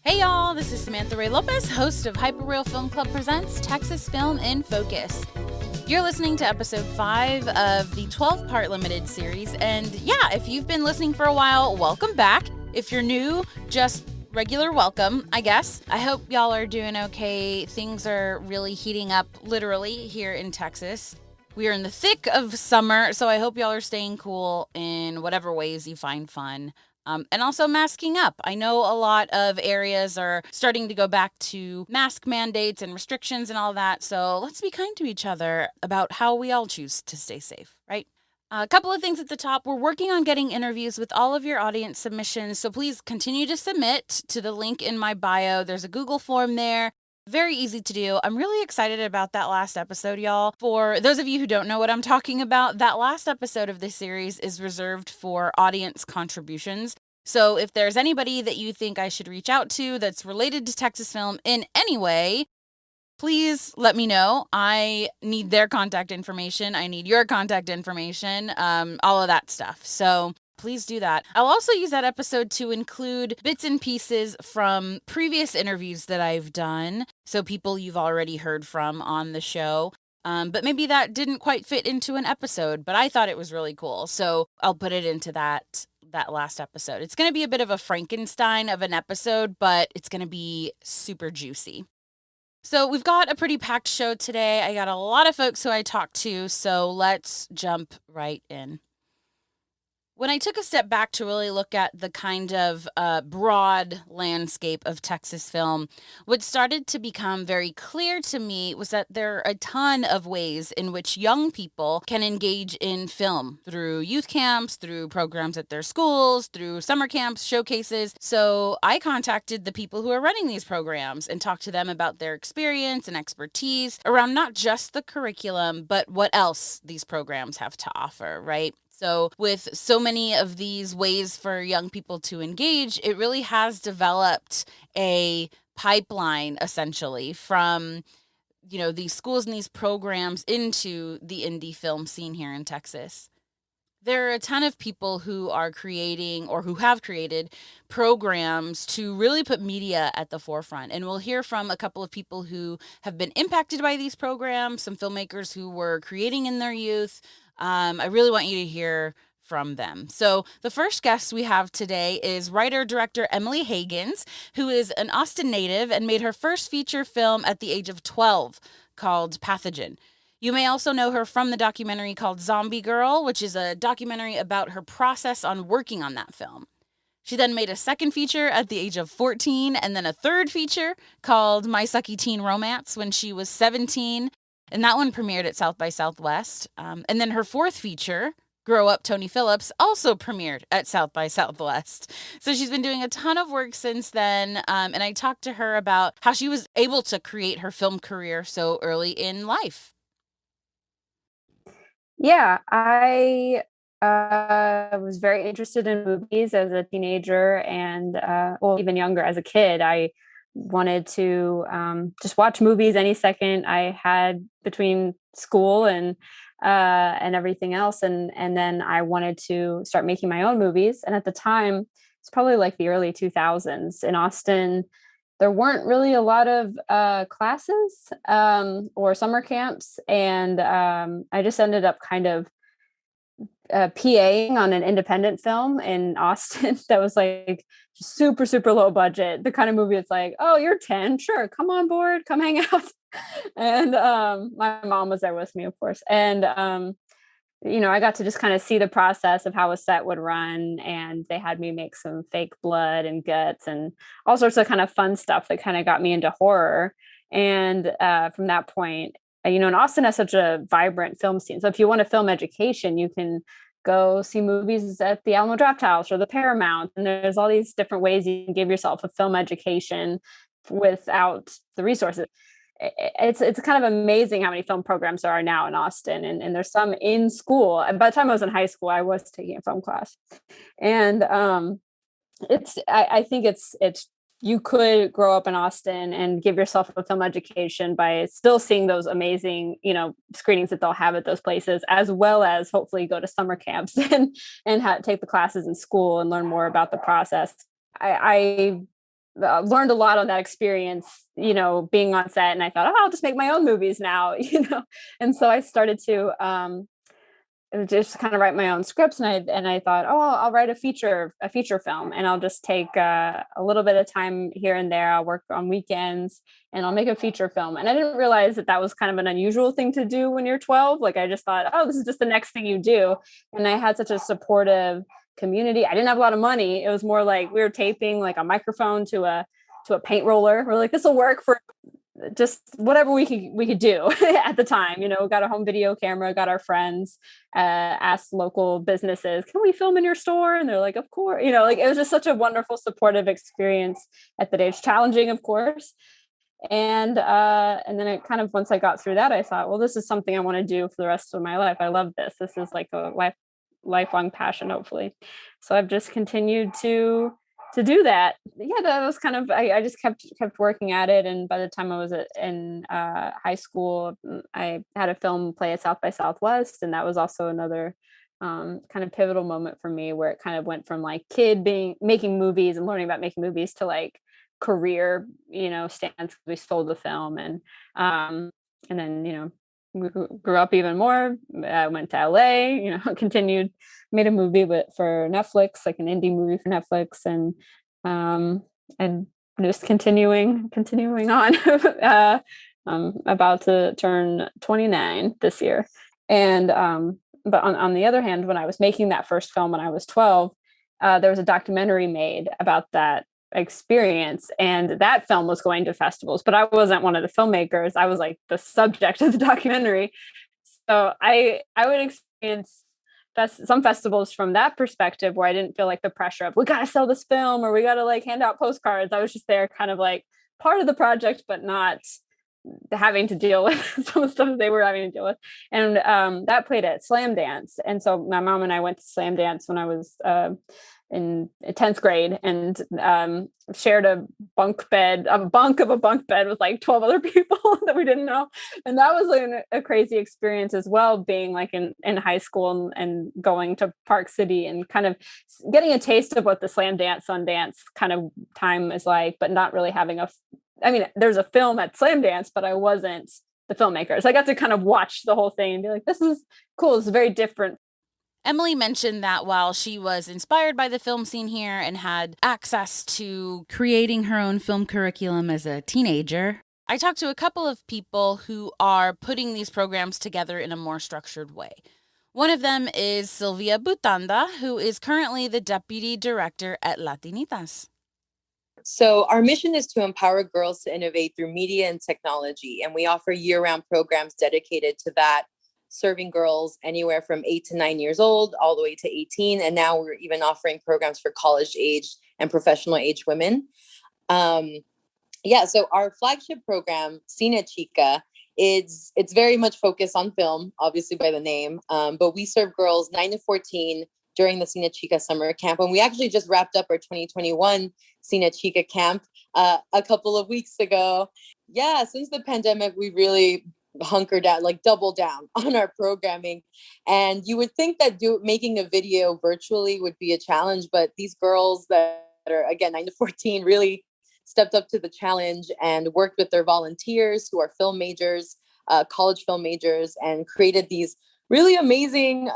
Hey y'all, this is Samantha Ray Lopez, host of Hyperreal Film Club Presents Texas Film in Focus. You're listening to episode 5 of the 12-part limited series, and yeah, if you've been listening for a while, welcome back. If you're new, just regular welcome, I guess. I hope y'all are doing okay. Things are really heating up, literally, here in Texas. We are in the thick of summer, so I hope y'all are staying cool in whatever ways you find fun. And also masking up. I know a lot of areas are starting to go back to mask mandates and restrictions and all that. So let's be kind to each other about how we all choose to stay safe, right? A couple of things at the top. We're working on getting interviews with all of your audience submissions. So please continue to submit to the link in my bio. There's a Google form there. Very easy to do. I'm really excited about that last episode, y'all. For those of you who don't know what I'm talking about, that last episode of this series is reserved for audience contributions. So if there's anybody that you think I should reach out to that's related to Texas film in any way, please let me know. I need their contact information. I need your contact information, all of that stuff. So please do that. I'll also use that episode to include bits and pieces from previous interviews that I've done. So people you've already heard from on the show. But maybe that didn't quite fit into an episode, but I thought it was really cool. So I'll put it into that last episode. It's going to be a bit of a Frankenstein of an episode, but it's going to be super juicy. So we've got a pretty packed show today. I got a lot of folks who I talked to, so let's jump right in. When I took a step back to really look at the kind of broad landscape of Texas film, what started to become very clear to me was that there are a ton of ways in which young people can engage in film through youth camps, through programs at their schools, through summer camps, showcases. So I contacted the people who are running these programs and talked to them about their experience and expertise around not just the curriculum, but what else these programs have to offer, right? So with so many of these ways for young people to engage, it really has developed a pipeline essentially from, these schools and these programs into the indie film scene here in Texas. There are a ton of people who are creating or who have created programs to really put media at the forefront. And we'll hear from a couple of people who have been impacted by these programs, some filmmakers who were creating in their youth. I really want you to hear from them. So the first guest we have today is writer-director Emily Hagins, who is an Austin native and made her first feature film at the age of 12 called Pathogen. You may also know her from the documentary called Zombie Girl, which is a documentary about her process on working on that film. She then made a second feature at the age of 14, and then a third feature called My Sucky Teen Romance when she was 17, and that one premiered at South by Southwest. And then her fourth feature, Grow Up Tony Phillips, also premiered at South by Southwest. So she's been doing a ton of work since then, and I talked to her about how she was able to create her film career so early in life. Yeah, I was very interested in movies as a teenager and, well, even younger as a kid. I wanted to just watch movies any second I had between school and everything else, and then I wanted to start making my own movies. And at the time, it's probably like the early 2000s in Austin. There weren't really a lot of classes or summer camps, and I just ended up kind of PAing on an independent film in Austin that was like super, super low budget. The kind of movie it's like, oh, you're 10, sure, come on board, come hang out. And my mom was there with me, of course. And I got to just kind of see the process of how a set would run, and they had me make some fake blood and guts and all sorts of kind of fun stuff that kind of got me into horror. And from that point, and Austin has such a vibrant film scene. So if you want a film education, you can go see movies at the Alamo Drafthouse or the Paramount, and there's all these different ways you can give yourself a film education without the resources. It's kind of amazing how many film programs there are now in Austin, and there's some in school. And by the time I was in high school, I was taking a film class, and I think it's you could grow up in Austin and give yourself a film education by still seeing those amazing, screenings that they'll have at those places, as well as hopefully go to summer camps and take the classes in school and learn more about the process. I learned a lot on that experience, being on set. And I thought, oh, I'll just make my own movies now, And so I started to just kind of write my own scripts, and I thought, oh, I'll write a feature film, and I'll just take a little bit of time here and there. I'll work on weekends, and I'll make a feature film. And I didn't realize that was kind of an unusual thing to do when you're 12. Like, I just thought, oh, this is just the next thing you do. And I had such a supportive community. I didn't have a lot of money. It was more like we were taping like a microphone to a paint roller. We're like, this will work for just whatever we could do at the time. Got a home video camera, got our friends, asked local businesses, can we film in your store? And they're like, of course. Like, it was just such a wonderful, supportive experience at that age. Challenging, of course. And then it kind of, once I got through that, I thought, well, this is something I want to do for the rest of my life. I love this. This is like a lifelong passion, hopefully. So I've just continued to do that. Yeah, that was kind of, I just kept working at it. And by the time I was in high school, I had a film play at South by Southwest. And that was also another kind of pivotal moment for me, where it kind of went from like making movies and learning about making movies to like career, stance. We sold the film, and then, grew up even more. I went to LA, continued, made a movie for Netflix, like an indie movie for Netflix, and just continuing on. I'm about to turn 29 this year. And but on the other hand, when I was making that first film when I was 12, there was a documentary made about that experience, and that film was going to festivals, but I wasn't one of the filmmakers. I was like the subject of the documentary. So I would experience some festivals from that perspective, where I didn't feel like the pressure of, we got to sell this film, or we got to like hand out postcards. I was just there kind of like part of the project, but not having to deal with some of the stuff that they were having to deal with. And that played at Slamdance. And so my mom and I went to Slamdance when I was in 10th grade, and shared a bunk of a bunk bed with like 12 other people that we didn't know. And that was like a crazy experience as well, being like in high school and going to Park City and kind of getting a taste of what the Sundance kind of time is like, but not really having there's a film at Slamdance, but I wasn't the filmmaker. So I got to kind of watch the whole thing and be like, this is cool. It's very different. Emily mentioned that while she was inspired by the film scene here and had access to creating her own film curriculum as a teenager, I talked to a couple of people who are putting these programs together in a more structured way. One of them is Sylvia Butanda, who is currently the deputy director at Latinitas. So our mission is to empower girls to innovate through media and technology, and we offer year-round programs dedicated to that, serving girls anywhere from 8 to 9 years old all the way to 18. And now we're even offering programs for college age and professional age women. So our flagship program, Cine Chica, it's very much focused on film, obviously by the name, but we serve girls 9 to 14 during the Cine Chica summer camp. And we actually just wrapped up our 2021 Cine Chica camp a couple of weeks ago. Yeah, since the pandemic, we really hunker down, like double down on our programming. And you would think that making a video virtually would be a challenge, but these girls that are, again, 9 to 14 really stepped up to the challenge and worked with their volunteers who are film majors, college film majors, and created these really amazing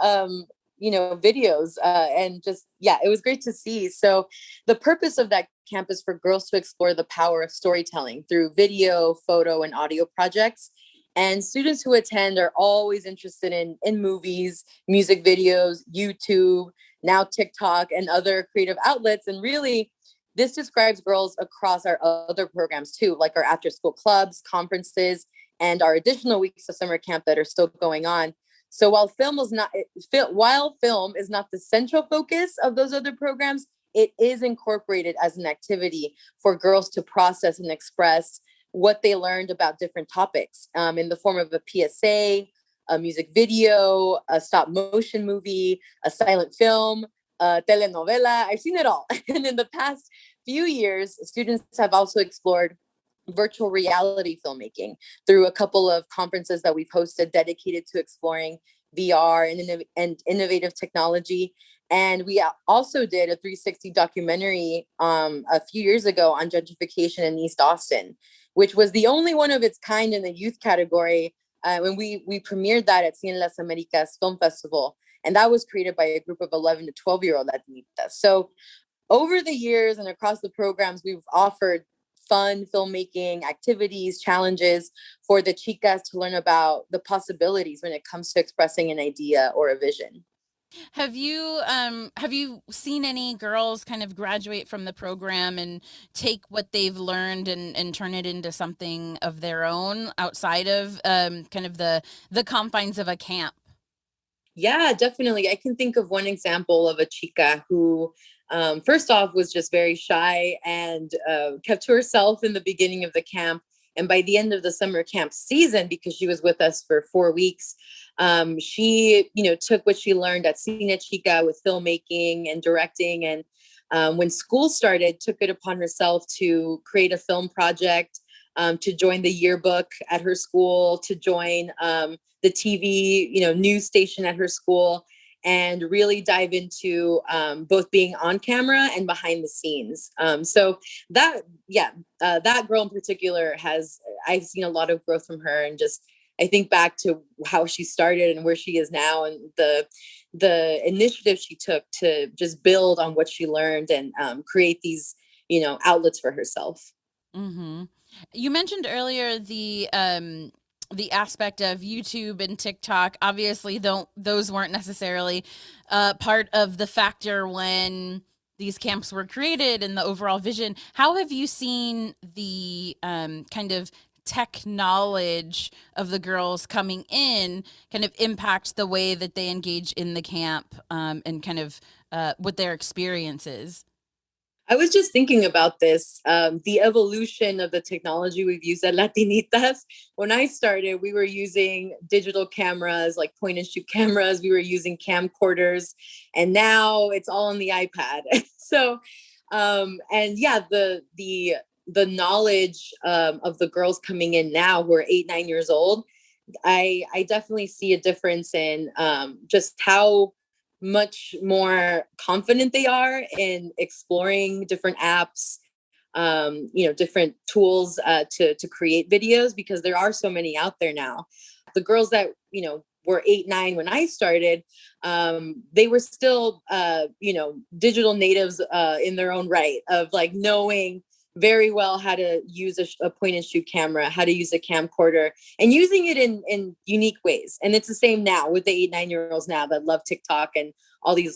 videos. And just, it was great to see. So the purpose of that camp is for girls to explore the power of storytelling through video, photo, and audio projects. And students who attend are always interested in movies, music videos, YouTube, now TikTok, and other creative outlets. And really, this describes girls across our other programs too, like our after-school clubs, conferences, and our additional weeks of summer camp that are still going on. So while film is not the central focus of those other programs, it is incorporated as an activity for girls to process and express what they learned about different topics in the form of a PSA, a music video, a stop motion movie, a silent film, a telenovela. I've seen it all. And in the past few years, students have also explored virtual reality filmmaking through a couple of conferences that we've hosted dedicated to exploring VR and innovative technology. And we also did a 360 documentary a few years ago on gentrification in East Austin, which was the only one of its kind in the youth category. When we premiered that at Cine Las Americas Film Festival. And that was created by a group of 11 to 12-year-old Latinitas. So over the years and across the programs, we've offered fun filmmaking activities, challenges for the chicas to learn about the possibilities when it comes to expressing an idea or a vision. Have you seen any girls kind of graduate from the program and take what they've learned and turn it into something of their own outside of kind of the confines of a camp? Yeah, definitely. I can think of one example of a chica who, first off, was just very shy and kept to herself in the beginning of the camp. And by the end of the summer camp season, because she was with us for 4 weeks, she, took what she learned at Cine Chica with filmmaking and directing. And when school started, took it upon herself to create a film project, to join the yearbook at her school, to join the TV, news station at her school, and really dive into both being on camera and behind the scenes. So that girl in particular I've seen a lot of growth from her, and just, I think back to how she started and where she is now, and the initiative she took to just build on what she learned and create these, outlets for herself. Mm-hmm. You mentioned earlier the aspect of YouTube and TikTok. Obviously, those weren't necessarily part of the factor when these camps were created and the overall vision. How have you seen the kind of tech knowledge of the girls coming in kind of impact the way that they engage in the camp and kind of what their experience is? I was just thinking about this, the evolution of the technology we've used at Latinitas. When I started, we were using digital cameras, like point and shoot cameras. We were using camcorders, and now it's all on the iPad. So, and yeah, the knowledge of the girls coming in now who are 8, 9 years old, I definitely see a difference in just how much more confident they are in exploring different apps, different tools to create videos, because there are so many out there now. The girls that, were 8, 9 when I started, they were still, digital natives in their own right, of like knowing very well how to use a point and shoot camera, how to use a camcorder, and using it in unique ways. And it's the same now with the 8, 9-year-olds now that love TikTok and all these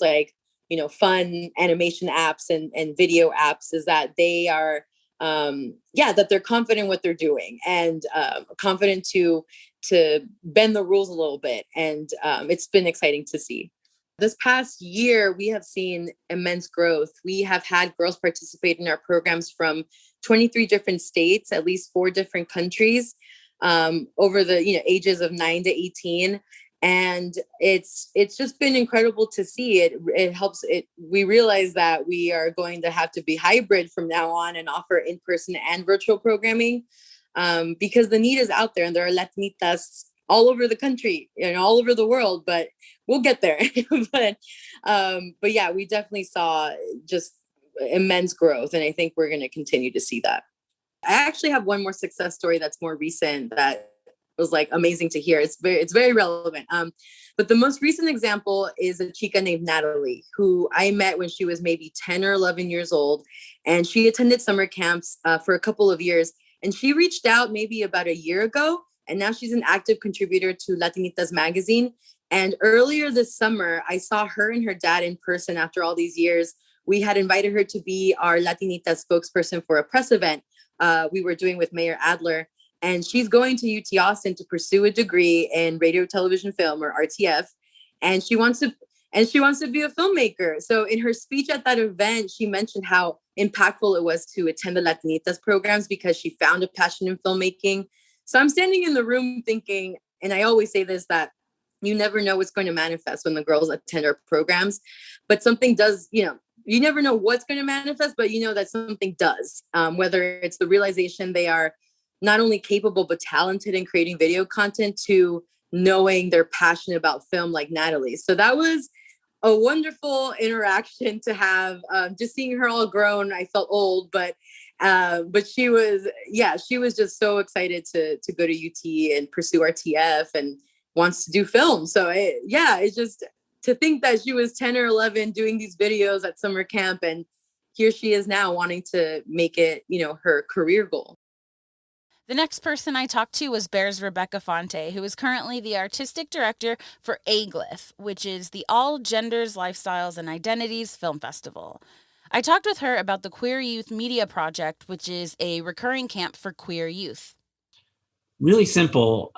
fun animation apps and video apps, is that they are, that they're confident in what they're doing, and confident to bend the rules a little bit. And it's been exciting to see. This past year, we have seen immense growth. We have had girls participate in our programs from 23 different states, at least 4 different countries, over the ages of 9 to 18. And it's just been incredible to see. It helps. We realize that we are going to have to be hybrid from now on and offer in-person and virtual programming, because the need is out there, and there are Latinitas all over the country and all over the world, but we'll get there. but yeah, we definitely saw just immense growth, and I think we're going to continue to see that. I actually have one more success story that's more recent that was like amazing to hear. It's very relevant. But the most recent example is a chica named Natalie, who I met when she was maybe 10 or 11 years old, and she attended summer camps for a couple of years. And she reached out maybe about a year ago, and now she's an active contributor to Latinitas magazine. And earlier this summer, I saw her and her dad in person after all these years. We had invited her to be our Latinitas spokesperson for a press event we were doing with Mayor Adler. And she's going to UT Austin to pursue a degree in radio, television, film, or RTF. And she wants to be a filmmaker. So in her speech at that event, she mentioned how impactful it was to attend the Latinitas programs because she found a passion in filmmaking. So I'm standing in the room thinking, and I always say this, that you never know what's going to manifest when the girls attend our programs, but something does, you never know what's going to manifest, but you know that something does, whether it's the realization they are not only capable, but talented in creating video content, to knowing they're passionate about film like Natalie. So that was a wonderful interaction to have. Just seeing her all grown, I felt old, but she was, yeah, she was just so excited to go to UT and pursue RTF and wants to do film. So it's just to think that she was 10 or 11 doing these videos at summer camp, and here she is now wanting to make it, her career goal. The next person I talked to was Bear's Rebecca Fonte, who is currently the artistic director for AGLIF, which is the All Genders, Lifestyles, and Identities Film Festival. I talked with her about the Queer Youth Media Project, which is a recurring camp for queer youth. Really simple.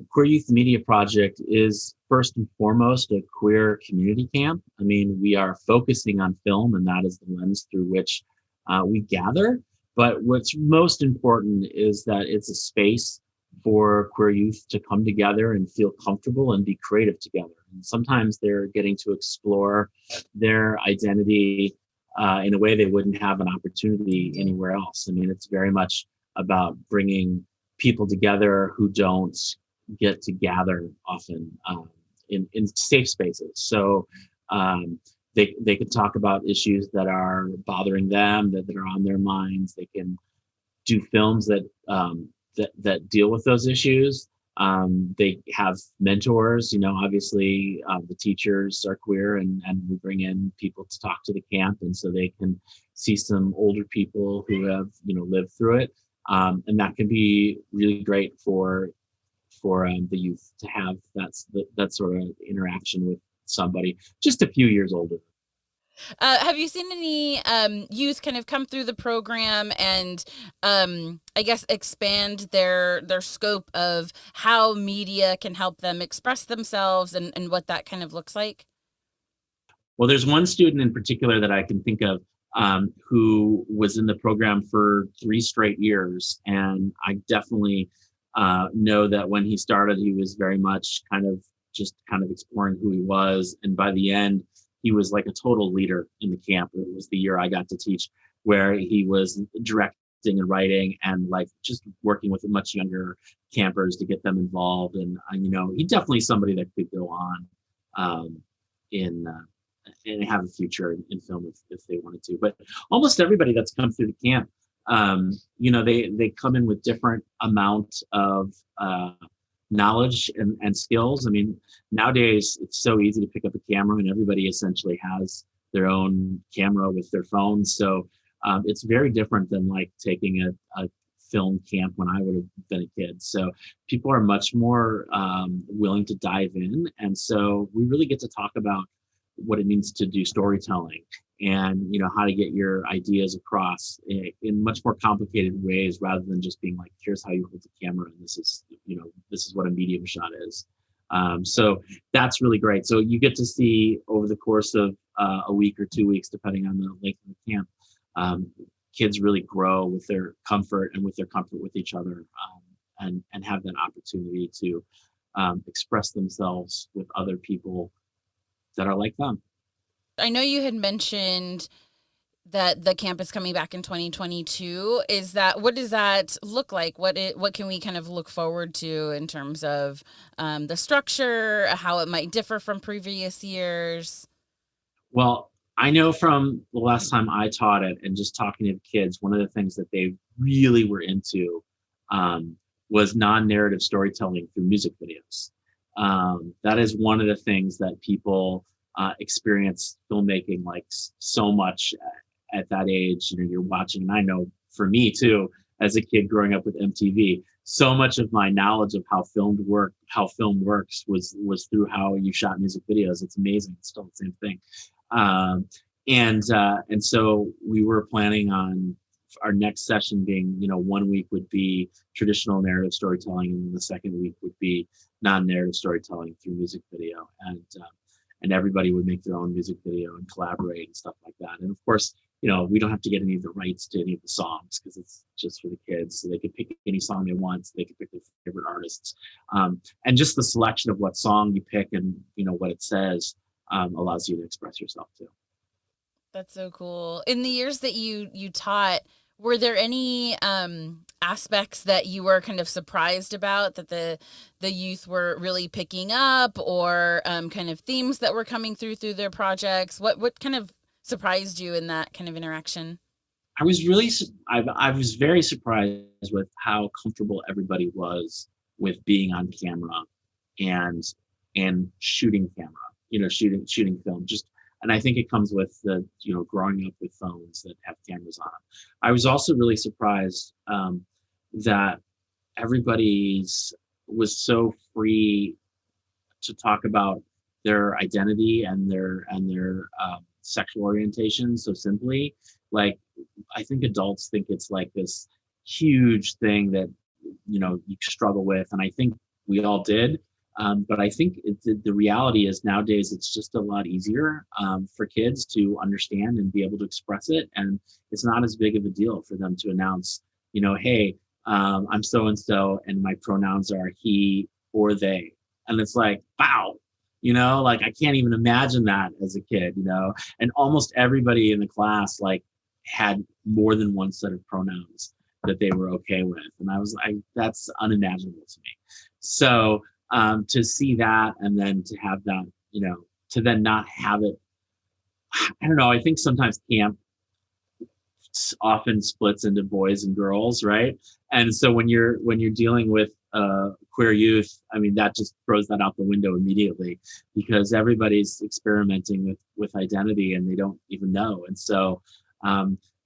Queer Youth Media Project is first and foremost a queer community camp. I mean, we are focusing on film, and that is the lens through which we gather. But what's most important is that it's a space for queer youth to come together and feel comfortable and be creative together. And sometimes they're getting to explore their identity in a way they wouldn't have an opportunity anywhere else. I mean, it's very much about bringing people together who don't get to gather often in safe spaces. So they can talk about issues that are bothering them, that are on their minds. They can do films that that deal with those issues. They have mentors. Obviously the teachers are queer, and we bring in people to talk to the camp, and so they can see some older people who have lived through it, and that can be really great for the youth to have that sort of interaction with somebody just a few years older. Have you seen any youth kind of come through the program and I guess expand their scope of how media can help them express themselves and what that kind of looks like? Well, there's one student in particular that I can think of who was in the program for 3 straight years. And I definitely know that when he started, he was very much kind of exploring who he was. And by the end, he was like a total leader in the camp. It was the year I got to teach, where he was directing and writing and like just working with much younger campers to get them involved. And he definitely somebody that could go on and have a future in film if they wanted to. But almost everybody that's come through the camp, they come in with different amounts of knowledge and skills. I mean, nowadays it's so easy to pick up a camera, and everybody essentially has their own camera with their phones. So it's very different than like taking a film camp when I would have been a kid. So people are much more willing to dive in. And so we really get to talk about what it means to do storytelling and, how to get your ideas across in much more complicated ways, rather than just being like, here's how you hold the camera. And this is what a medium shot is. So that's really great. So you get to see over the course of a week or 2 weeks, depending on the length of the camp, kids really grow with their comfort and with their comfort with each other, and have that opportunity to express themselves with other people that are like them. I know you had mentioned that the camp is coming back in 2022. What does that look like? What can we kind of look forward to in terms of the structure, how it might differ from previous years? Well, I know from the last time I taught it and just talking to the kids, one of the things that they really were into was non-narrative storytelling through music videos. That is one of the things that people experience filmmaking like so much at that age. You're watching, and I know for me too, as a kid growing up with MTV, so much of my knowledge of how film works was through how you shot music videos. It's amazing. It's still the same thing. And so we were planning on our next session being, 1 week would be traditional narrative storytelling, and the second week would be non-narrative storytelling through music video. And everybody would make their own music video and collaborate and stuff like that. And of course, we don't have to get any of the rights to any of the songs because it's just for the kids. So they could pick any song they want. So they could pick their favorite artists. And just the selection of what song you pick and, what it says allows you to express yourself too. That's so cool. In the years that you taught, were there any aspects that you were kind of surprised about that the youth were really picking up, or kind of themes that were coming through their projects? What kind of surprised you in that kind of interaction? I was really, I was very surprised with how comfortable everybody was with being on camera and shooting camera, shooting film. Just, and I think it comes with the, growing up with phones that have cameras on them. I was also really surprised that everybody's was so free to talk about their identity and their sexual orientation so simply. Like, I think adults think it's like this huge thing that you struggle with, and I think we all did. But I think the reality is nowadays it's just a lot easier for kids to understand and be able to express it, and it's not as big of a deal for them to announce, hey, I'm so and so, and my pronouns are he or they, and it's like, wow. Like, I can't even imagine that as a kid, and almost everybody in the class like had more than one set of pronouns that they were okay with. And I was like, that's unimaginable to me. So to see that, and then to have that, to then not have it, I don't know, I think sometimes camp often splits into boys and girls, right? And so when you're dealing with queer youth, I mean, that just throws that out the window immediately, because everybody's experimenting with identity and they don't even know. And so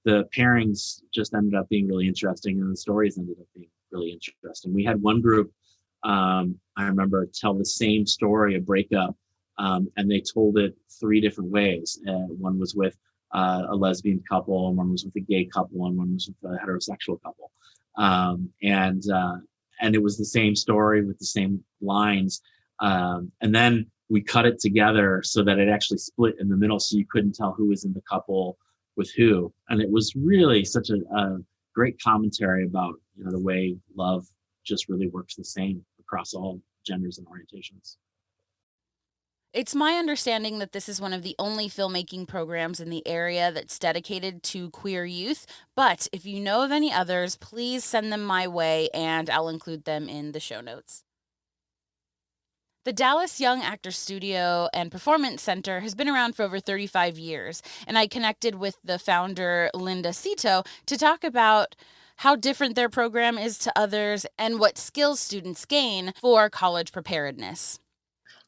the pairings just ended up being really interesting, and the stories ended up being really interesting. We had one group, I remember, tell the same story, a breakup, and they told it 3 different ways. One was with a lesbian couple, and one was with a gay couple, and one was with a heterosexual couple. And it was the same story with the same lines. And then we cut it together so that it actually split in the middle, so you couldn't tell who was in the couple with who. And it was really such a great commentary about, the way love just really works the same across all genders and orientations. It's my understanding that this is one of the only filmmaking programs in the area that's dedicated to queer youth. But if you know of any others, please send them my way and I'll include them in the show notes. The Dallas Young Actors Studio and Performance Center has been around for over 35 years, and I connected with the founder, Linda Cito, to talk about how different their program is to others and what skills students gain for college preparedness.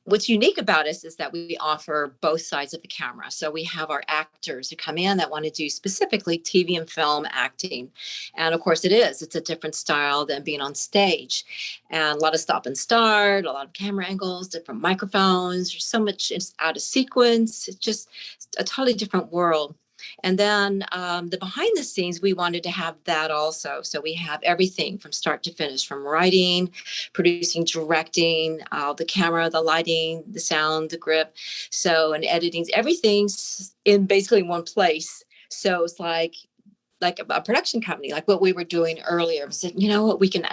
What's unique about us is that we offer both sides of the camera. So we have our actors who come in that want to do specifically TV and film acting. And of course it's a different style than being on stage. And a lot of stop and start, a lot of camera angles, different microphones. There's so much, it's out of sequence. It's just a totally different world. And then the behind the scenes, we wanted to have that also. So we have everything from start to finish, from writing, producing, directing, the camera, the lighting, the sound, the grip. So, and editing, everything's in basically one place. So it's like a production company, like what we were doing earlier. We said, what, we can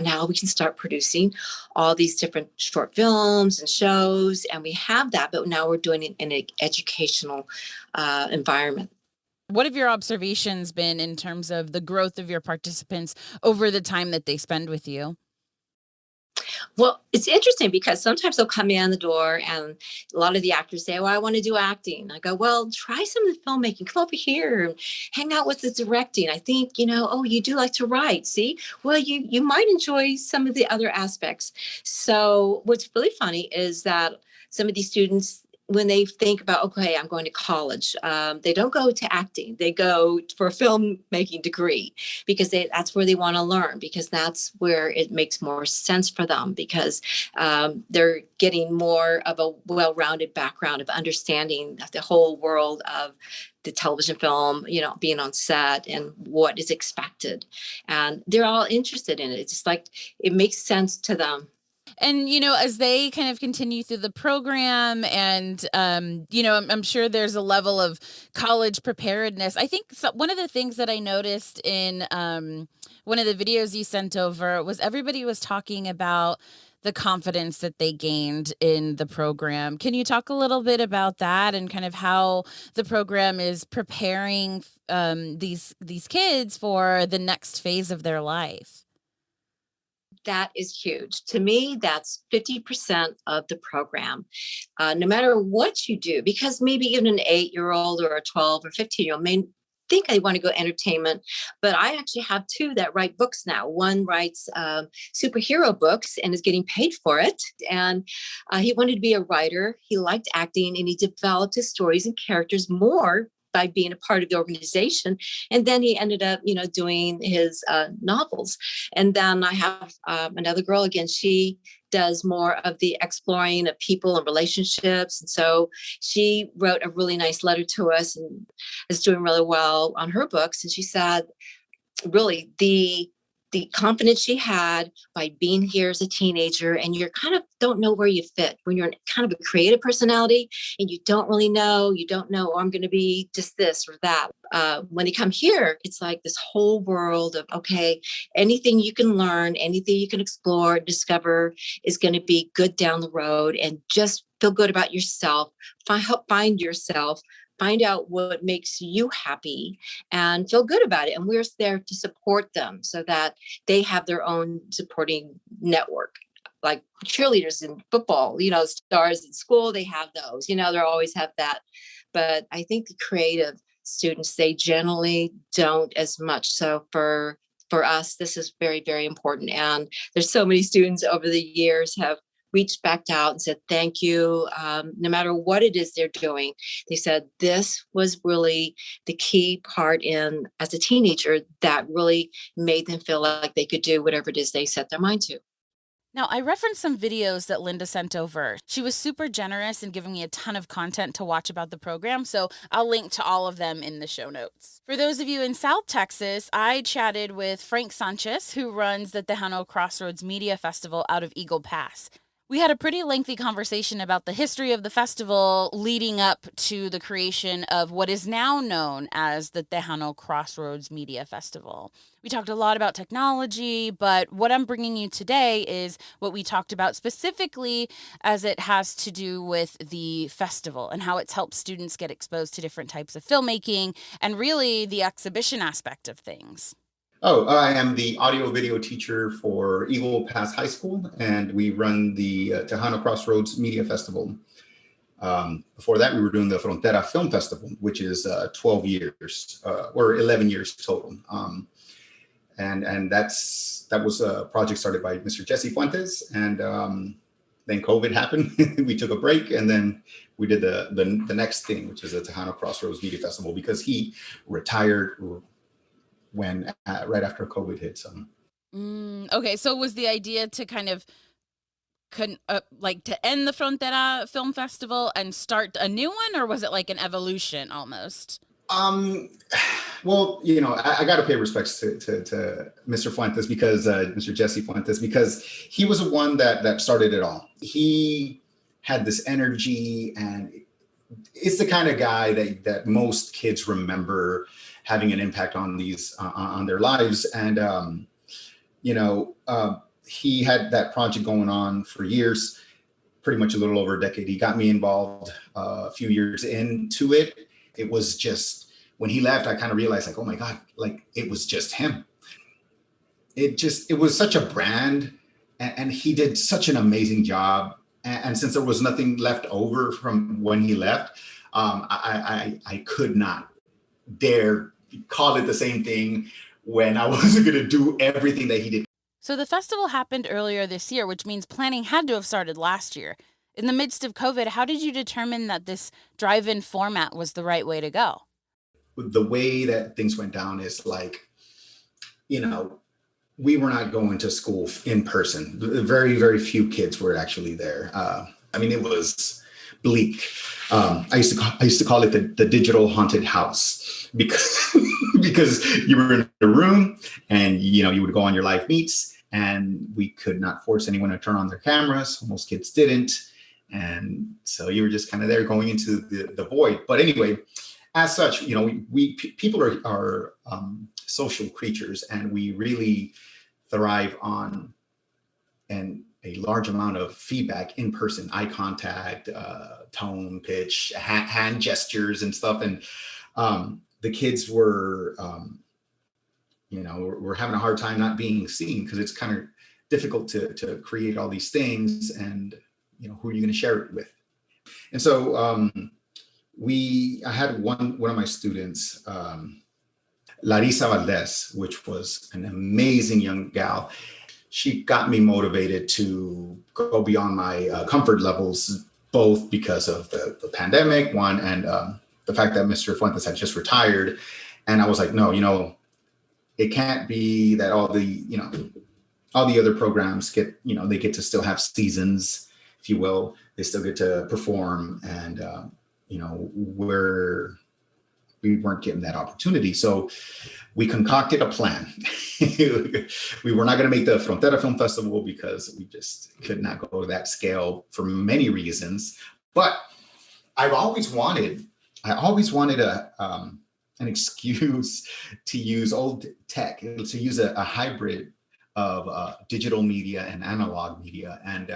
start producing all these different short films and shows. And we have that, but now we're doing it in an educational environment. What have your observations been in terms of the growth of your participants over the time that they spend with you? Well, it's interesting because sometimes they'll come in the door and a lot of the actors say, well, I want to do acting. I go, well, try some of the filmmaking. Come over here and hang out with the directing. I think, you do like to write. See, well, you might enjoy some of the other aspects. So what's really funny is that some of these students, when they think about, okay, I'm going to college, they don't go to acting. They go for a filmmaking degree because that's where they want to learn, because that's where it makes more sense for them, because they're getting more of a well-rounded background of understanding the whole world of the television film, being on set and what is expected. And they're all interested in it. It's just like, it makes sense to them. And, as they kind of continue through the program and, I'm sure there's a level of college preparedness. I think one of the things that I noticed in one of the videos you sent over was everybody was talking about the confidence that they gained in the program. Can you talk a little bit about that and kind of how the program is preparing these kids for the next phase of their life? that is huge. To me, that's 50% of the program. No matter what you do, because maybe even an 8-year-old or a 12 or 15-year-old may think I want to go entertainment, but I actually have two that write books now. One writes superhero books and is getting paid for it. And he wanted to be a writer. He liked acting, and he developed his stories and characters more by being a part of the organization. And then he ended up, doing his novels. And then I have another girl, again, she does more of the exploring of people and relationships. And so she wrote a really nice letter to us and is doing really well on her books. And she said, really, the confidence she had by being here as a teenager, and you're kind of don't know where you fit when you're kind of a creative personality and you don't know, oh, I'm going to be just this or that. When you come here, it's like this whole world of, okay, anything you can learn, anything you can explore, discover is going to be good down the road, and just feel good about yourself, help find yourself, find out what makes you happy and feel good about it. And we're there to support them so that they have their own supporting network, like cheerleaders in football, stars in school, they have those, they always have that. But I think the creative students, they generally don't as much. So for us, this is very, very important. And there's so many students over the years have reached back out and said, thank you. No matter what it is they're doing, they said, this was really the key part as a teenager that really made them feel like they could do whatever it is they set their mind to. Now, I referenced some videos that Linda sent over. She was super generous in giving me a ton of content to watch about the program, so I'll link to all of them in the show notes. For those of you in South Texas, I chatted with Frank Sanchez, who runs the Tejano Crossroads Media Festival out of Eagle Pass. We had a pretty lengthy conversation about the history of the festival leading up to the creation of what is now known as the Tejano Crossroads Media Festival. We talked a lot about technology, but what I'm bringing you today is what we talked about specifically as it has to do with the festival and how it's helped students get exposed to different types of filmmaking and really the exhibition aspect of things. Oh, I am the audio video teacher for Eagle Pass High School, and we run the Tejano Crossroads Media Festival. Before that, we were doing the Frontera Film Festival, which is 12 years, or 11 years total. And that was a project started by Mr. Jesse Fuentes, and then COVID happened. We took a break, and then we did the next thing, which is the Tejano Crossroads Media Festival, because he retired when right after COVID hit. So okay, so was the idea to kind of to end the Frontera Film Festival and start a new one, or was it like an evolution almost? Well, I got to pay respects to Mr. Fuentes, because Mr. Jesse Fuentes, because he was the one that started it all. He had this energy, and it's the kind of guy that most kids remember having an impact on on their lives. And, he had that project going on for years, pretty much a little over a decade. He got me involved a few years into it. It was just, when he left, I kind of realized, like, oh my God, like it was just him. It was such a brand, and he did such an amazing job. And since there was nothing left over from when he left, I could not dare call it the same thing when I wasn't going to do everything that he did. So the festival happened earlier this year, which means planning had to have started last year. In the midst of COVID, how did you determine that this drive-in format was the right way to go? The way that things went down is like, we were not going to school in person. Very, very few kids were actually there. It was bleak. I used to call it the digital haunted house, because you were in a room, and you would go on your live meets, and we could not force anyone to turn on their cameras. Most kids didn't, and so you were just kind of there going into the void. But anyway, as such, people are social creatures, and we really thrive on a large amount of feedback in person, eye contact, tone, pitch, hand gestures and stuff. And the kids were, we're having a hard time not being seen, because it's kind of difficult to create all these things, and who are you going to share it with? And so I had one of my students, Larissa Valdez, which was an amazing young gal. She got me motivated to go beyond my comfort levels, both because of the pandemic, one, and the fact that Mr. Fuentes had just retired. And I was like, no, it can't be that all the other programs get, they get to still have seasons, if you will. They still get to perform, and we weren't getting that opportunity. So we concocted a plan. We were not going to make the Frontera Film Festival because we just could not go to that scale for many reasons. But I always wanted an excuse to use old tech, to use a hybrid of digital media and analog media. And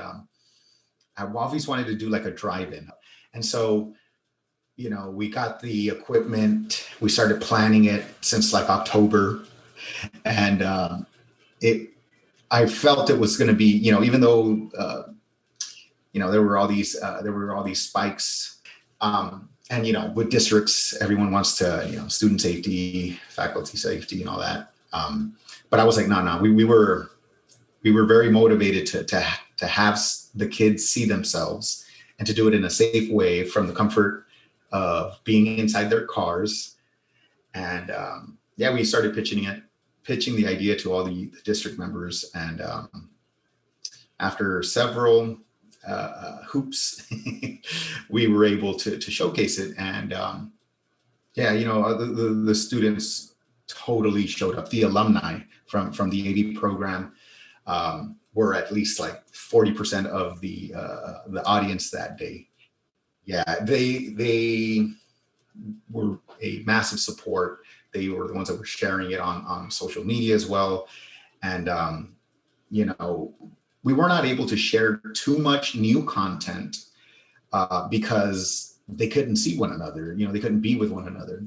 I've always wanted to do like a drive-in. And so, we got the equipment, we started planning it since like October. And I felt it was going to be, even though, there were all these spikes, and, with districts, everyone wants to, student safety, faculty safety, and all that. But I was like, no, we were very motivated to have the kids see themselves and to do it in a safe way from the comfort of being inside their cars. And we started pitching the idea to all the district members. And after several hoops, we were able to showcase it. And the students totally showed up. The alumni from the AV program were at least like 40% of the audience that day. Yeah, they were a massive support. They were the ones that were sharing it on social media as well. And, we were not able to share too much new content because they couldn't see one another. They couldn't be with one another.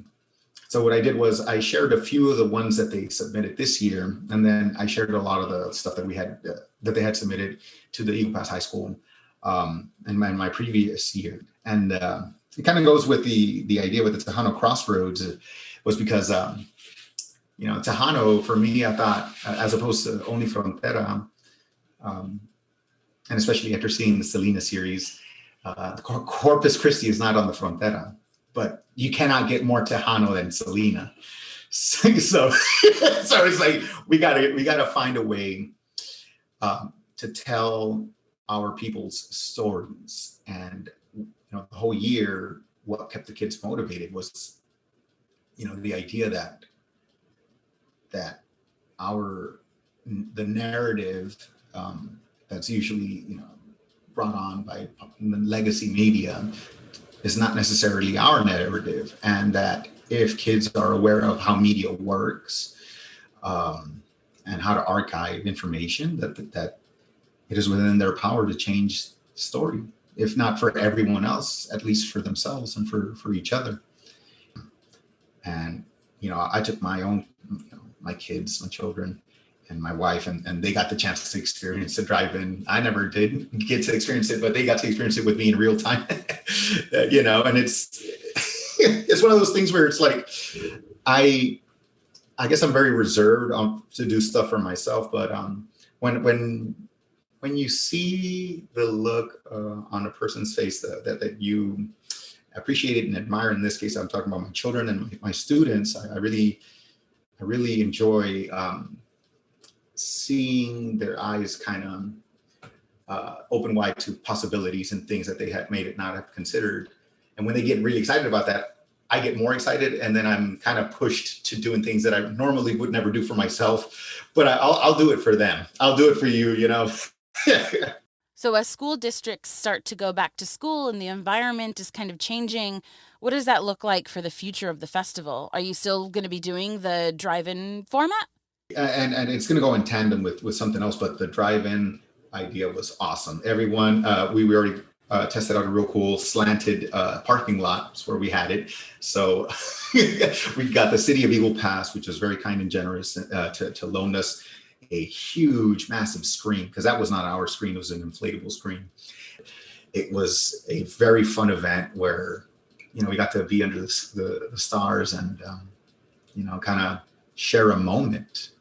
So what I did was I shared a few of the ones that they submitted this year, and then I shared a lot of the stuff that we had that they had submitted to the Eagle Pass High School in my previous year. And it kind of goes with the idea with the Tejano Crossroads was because Tejano, for me, I thought, as opposed to only Frontera, and especially after seeing the Selena series, Corpus Christi is not on the Frontera, but you cannot get more Tejano than Selena. So it's like we gotta find a way to tell our people's stories. And the whole year, what kept the kids motivated was the idea that the narrative that's usually brought on by legacy media is not necessarily our narrative, and that if kids are aware of how media works and how to archive information, that it is within their power to change the story, if not for everyone else, at least for themselves and for each other. And I took my own, my kids, my children, and my wife, and they got the chance to experience the drive-in. I never did get to experience it, but they got to experience it with me in real time. And it's one of those things where it's like, I guess I'm very reserved to do stuff for myself, but when you see the look on a person's face that you appreciate it and admire, in this case, I'm talking about my children and my students, I really enjoy seeing their eyes kind of open wide to possibilities and things that they had made it not have considered. And when they get really excited about that, I get more excited, and then I'm kind of pushed to doing things that I normally would never do for myself, but I'll do it for them. I'll do it for you, So as school districts start to go back to school and the environment is kind of changing, what does that look like for the future of the festival? Are you still going to be doing the drive-in format? And it's going to go in tandem with something else, but the drive-in idea was awesome. Everyone, we already tested out a real cool slanted parking lot where we had it. So we got the city of Eagle Pass, which was very kind and generous to loan us a huge, massive screen, because that was not our screen, it was an inflatable screen. It was a very fun event where, we got to be under the stars and, kind of share a moment,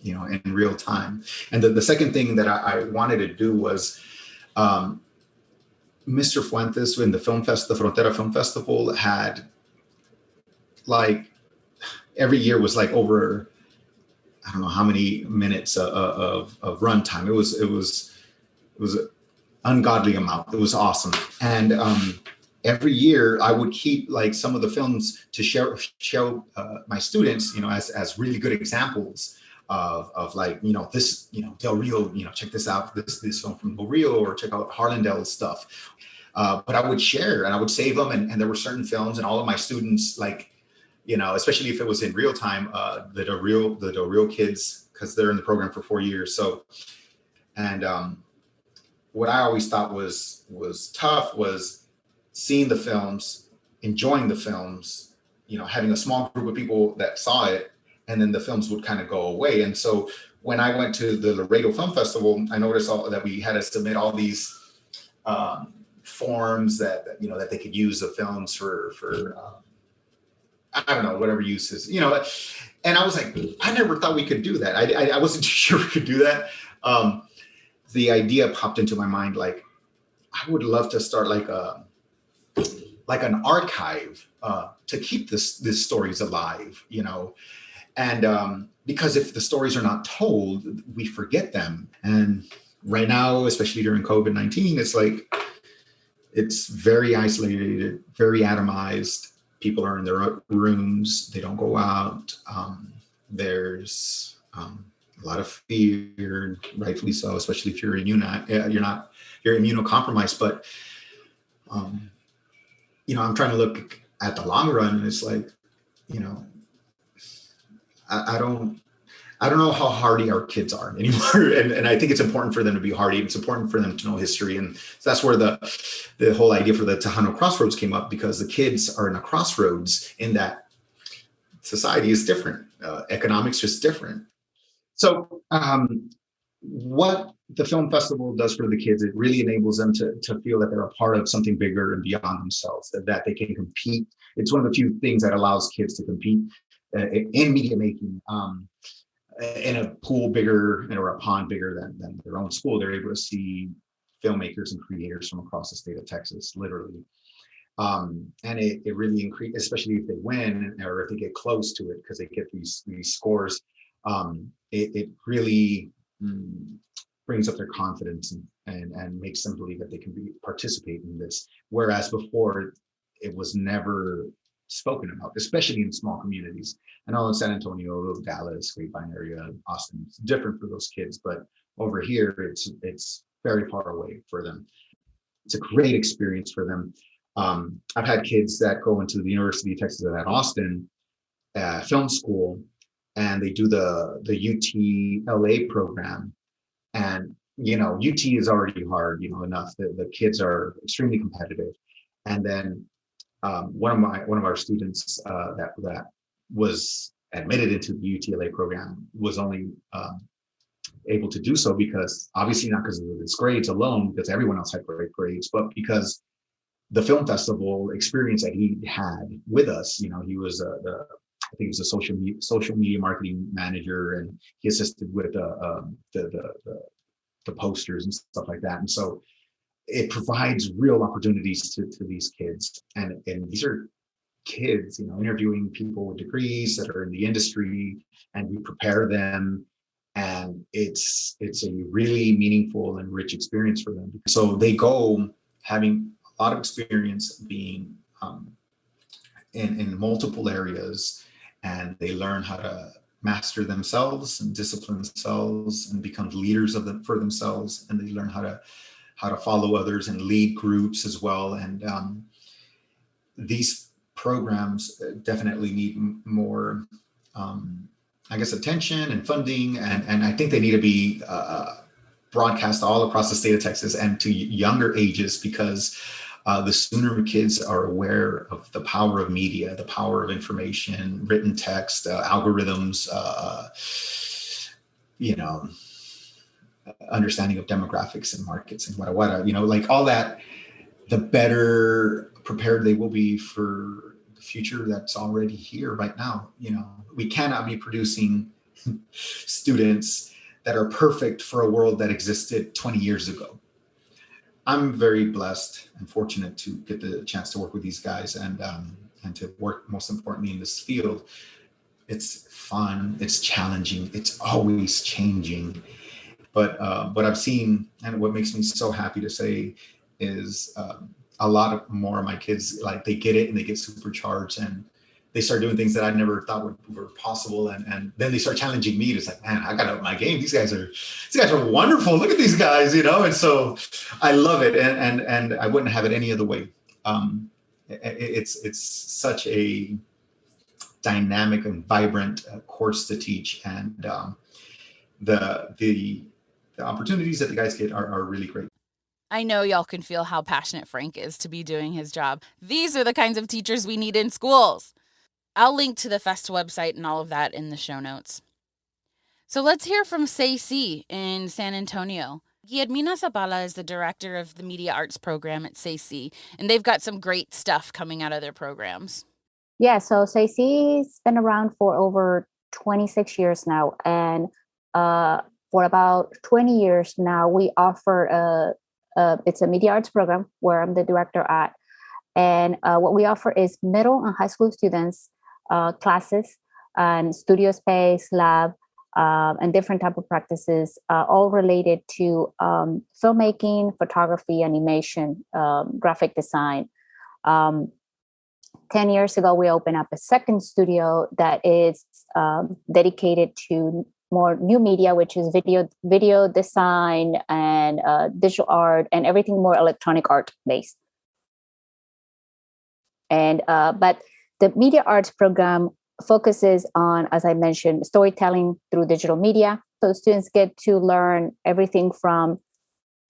in real time. And the second thing that I wanted to do was, Mr. Fuentes in the Frontera Film Festival had, like, every year was like over, I don't know how many minutes of runtime. It was an ungodly amount. It was awesome. And every year I would keep like some of the films to show my students, as really good examples of like, this, Del Rio, check this out, this film from Del Rio, or check out Harlandale's stuff. But I would share and I would save them. And there were certain films, and all of my students, like, especially if it was in real time, the Del Rio kids, because they're in the program for 4 years. So, and what I always thought was tough was seeing the films, enjoying the films, having a small group of people that saw it, and then the films would kind of go away. And so when I went to the Laredo Film Festival, I noticed that we had to submit all these forms that that they could use the films for I don't know, whatever uses, and I was like, I never thought we could do that. I wasn't sure we could do that. The idea popped into my mind, like, I would love to start like an archive to keep these stories alive, and because if the stories are not told, we forget them. And right now, especially during COVID-19, it's like, it's very isolated, very atomized. People are in their rooms. They don't go out. There's a lot of fear, rightfully so, especially if you're immunocompromised. But I'm trying to look at the long run, and it's like, I don't know how hardy our kids are anymore. And I think it's important for them to be hardy. It's important for them to know history. And so that's where the whole idea for the Tejano Crossroads came up, because the kids are in a crossroads in that society is different. Economics just different. So what the film festival does for the kids, it really enables them to feel that they're a part of something bigger and beyond themselves, that they can compete. It's one of the few things that allows kids to compete in media making. In a pool bigger, or a pond bigger than their own school. They're able to see filmmakers and creators from across the state of Texas, literally. And it really increases, especially if they win or if they get close to it, because they get these scores. It really brings up their confidence and makes them believe that they can participate in this. Whereas before, it was never spoken about, especially in small communities. I know in San Antonio, Dallas, Grapevine area, Austin, it's different for those kids, but over here, it's very far away for them. It's a great experience for them. I've had kids that go into the University of Texas at Austin film school, and they do the UT LA program. And, UT is already hard, enough. The kids are extremely competitive. And then one of our students that was admitted into the UTLA program was only able to do so because, obviously not because of his grades alone, because everyone else had great grades, but because the film festival experience that he had with us. He was I think he was a social media marketing manager, and he assisted with the posters and stuff like that. And so it provides real opportunities to these kids, and these are kids, interviewing people with degrees that are in the industry, and we prepare them, and it's a really meaningful and rich experience for them. So they go having a lot of experience being in multiple areas, and they learn how to master themselves and discipline themselves and become leaders for themselves, and they learn how to follow others and lead groups as well. And these programs definitely need more, attention and funding. And I think they need to be broadcast all across the state of Texas and to younger ages, because the sooner kids are aware of the power of media, the power of information, written text, algorithms, you know, understanding of demographics and markets and what, you know, like all that, the better prepared they will be for the future that's already here right now. You know, we cannot be producing students that are perfect for a world that existed 20 years ago. I'm very blessed and fortunate to get the chance to work with these guys and to work, most importantly, in this field. It's fun, it's challenging, it's always changing. But what I've seen and what makes me so happy to say is a lot more of my kids, like they get it and they get supercharged and they start doing things that I never thought were possible. And then they start challenging me. It's like, man, I got to up my game. These guys are wonderful. Look at these guys, you know? And so I love it. And I wouldn't have it any other way. It's such a dynamic and vibrant course to teach. And the opportunities that the guys get are really great. I know y'all can feel how passionate Frank is to be doing his job. These are the kinds of teachers we need in schools. I'll link to the Fest website and all of that in the show notes. So let's hear from SACE in San Antonio. Guillermina Zabala is the director of the Media Arts program at SACE, and they've got some great stuff coming out of their programs. Yeah, so SACE's been around for over 26 years now, and for about 20 years now, we offer it's a media arts program where I'm the director at. And what we offer is middle and high school students classes and studio space, lab, and different type of practices, all related to filmmaking, photography, animation, graphic design. 10 years ago, we opened up a second studio that is dedicated to more new media, which is video design and digital art and everything more electronic art based. And but the media arts program focuses on, as I mentioned, storytelling through digital media. So students get to learn everything from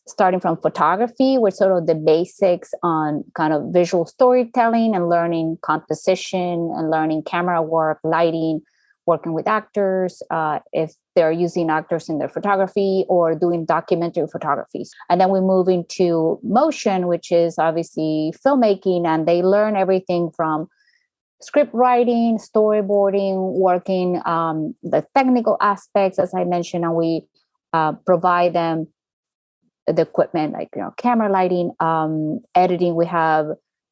starting from photography, with sort of the basics on kind of visual storytelling and learning composition and learning camera work, lighting, working with actors, if they're using actors in their photography or doing documentary photographies. And then we move into motion, which is obviously filmmaking, and they learn everything from script writing, storyboarding, working the technical aspects, as I mentioned, and we provide them the equipment like camera lighting, editing. We have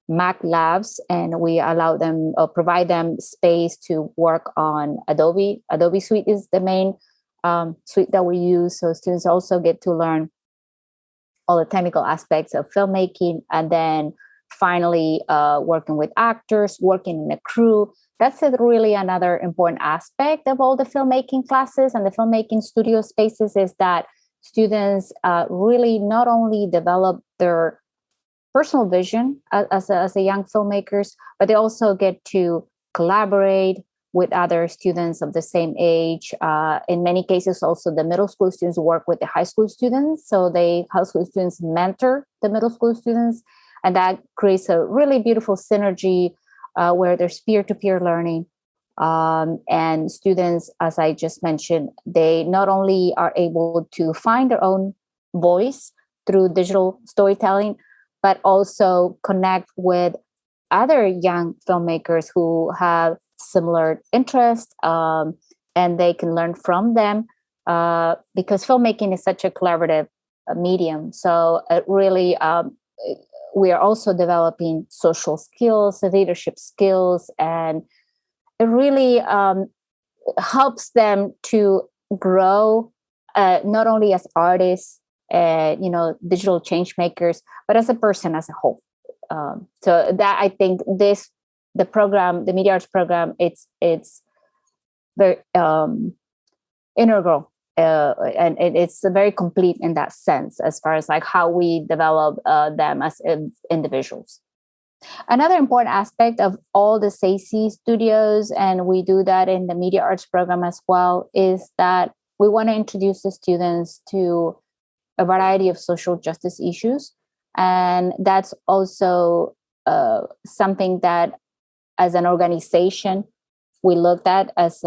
Mac labs, and we allow them provide them space to work on Adobe. Adobe Suite is the main suite that we use. So students also get to learn all the technical aspects of filmmaking, and then finally working with actors, working in a crew. That's really another important aspect of all the filmmaking classes and the filmmaking studio spaces, is that students really not only develop their personal vision as a young filmmakers, but they also get to collaborate with other students of the same age. In many cases, also the middle school students work with the high school students. So high school students mentor the middle school students. And that creates a really beautiful synergy where there's peer-to-peer learning. And students, as I just mentioned, they not only are able to find their own voice through digital storytelling, but also connect with other young filmmakers who have similar interests, and they can learn from them because filmmaking is such a collaborative medium. So it really, we are also developing social skills, leadership skills, and it really helps them to grow not only as artists, digital change makers, but as a person as a whole. So that I think the program, the Media Arts program, it's very integral, and it's very complete in that sense, as far as like how we develop them as individuals. Another important aspect of all the SACE studios, and we do that in the Media Arts program as well, is that we want to introduce the students to a variety of social justice issues. And that's also something that as an organization, we looked at as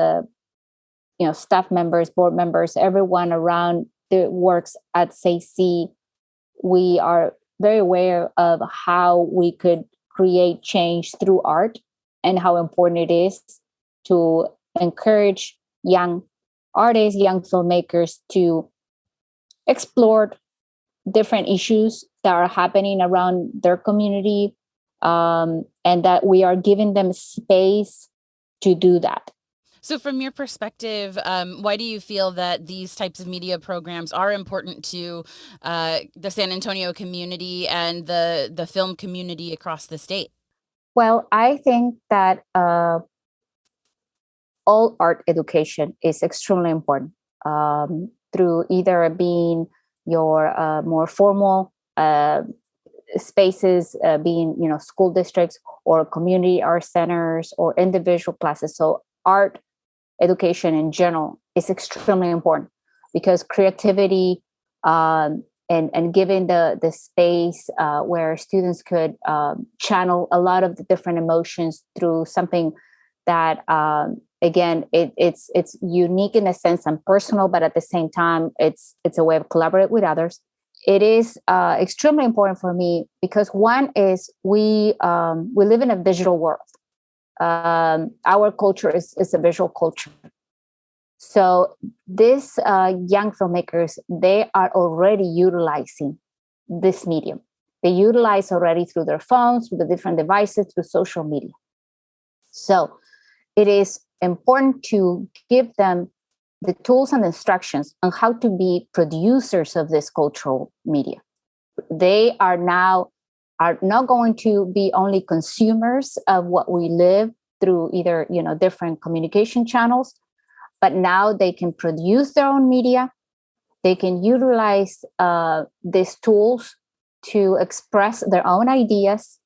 staff members, board members, everyone around that works at SAC, we are very aware of how we could create change through art and how important it is to encourage young artists, young filmmakers to explore different issues that are happening around their community, and that we are giving them space to do that. So from your perspective, why do you feel that these types of media programs are important to the San Antonio community and the film community across the state? Well, I think that all art education is extremely important, through either being your more formal spaces, being school districts or community art centers or individual classes. So art education in general is extremely important because creativity and giving the space where students could channel a lot of the different emotions through something that again it's unique in a sense and personal, but at the same time it's a way of collaborate with others. It is extremely important for me because one is we live in a digital world. Our culture is a visual culture. So these young filmmakers, they are already utilizing this medium. They utilize already through their phones, through the different devices, through social media. So it is important to give them the tools and instructions on how to be producers of this cultural media. They are not going to be only consumers of what we live through either different communication channels, but now they can produce their own media. They can utilize these tools to express their own ideas.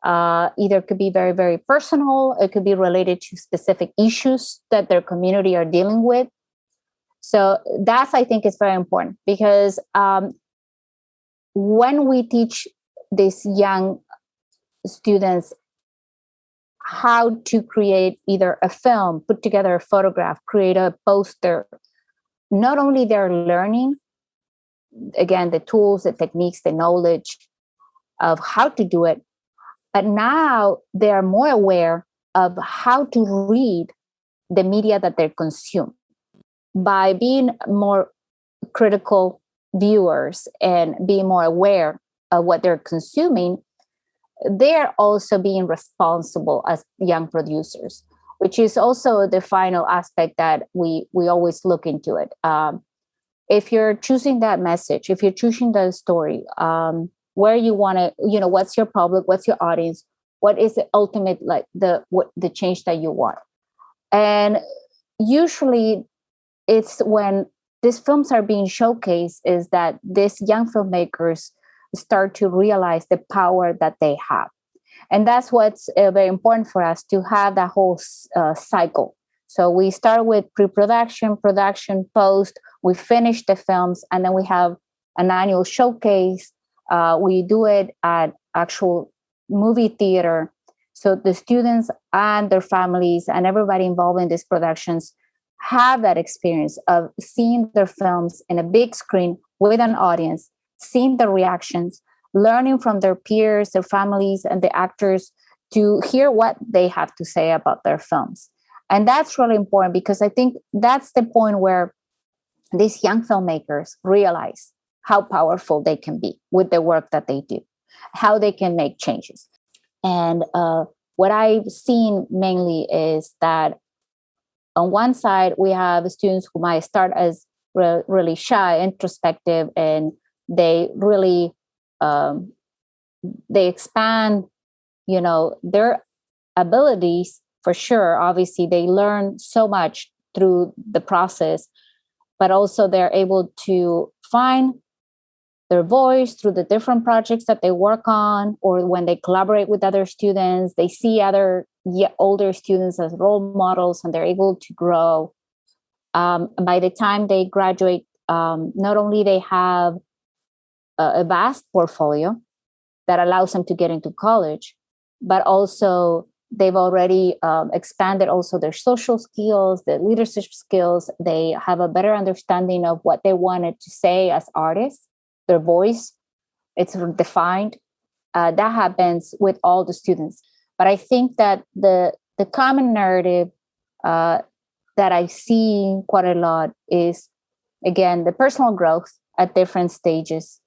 Either it could be very, very personal. It could be related to specific issues that their community are dealing with. So that's, I think, is very important because when we teach these young students how to create either a film, put together a photograph, create a poster, not only they're learning, again, the tools, the techniques, the knowledge of how to do it, but now they are more aware of how to read the media that they consume. By being more critical viewers and being more aware of what they're consuming, they're also being responsible as young producers, which is also the final aspect that we always look into it. If you're choosing that message, if you're choosing the story, where you want to, what's your public, what's your audience, what is the ultimate, the change that you want. And usually it's when these films are being showcased is that these young filmmakers start to realize the power that they have. And that's what's very important for us to have that whole cycle. So we start with pre-production, production, post, we finish the films, and then we have an annual showcase. We do it at actual movie theater. So the students and their families and everybody involved in these productions have that experience of seeing their films in a big screen with an audience, seeing the reactions, learning from their peers, their families, and the actors to hear what they have to say about their films. And that's really important because I think that's the point where these young filmmakers realize how powerful they can be with the work that they do, how they can make changes. And what I've seen mainly is that on one side, we have students who might start as really shy, introspective, and they really they expand, their abilities for sure. Obviously, they learn so much through the process, but also they're able to find their voice through the different projects that they work on, or when they collaborate with other students, they see other older students as role models and they're able to grow. By the time they graduate, not only they have a vast portfolio that allows them to get into college, but also they've already expanded also their social skills, their leadership skills. They have a better understanding of what they wanted to say as artists, their voice. It's defined. That happens with all the students. But I think that the common narrative that I see quite a lot is, again, the personal growth at different stages,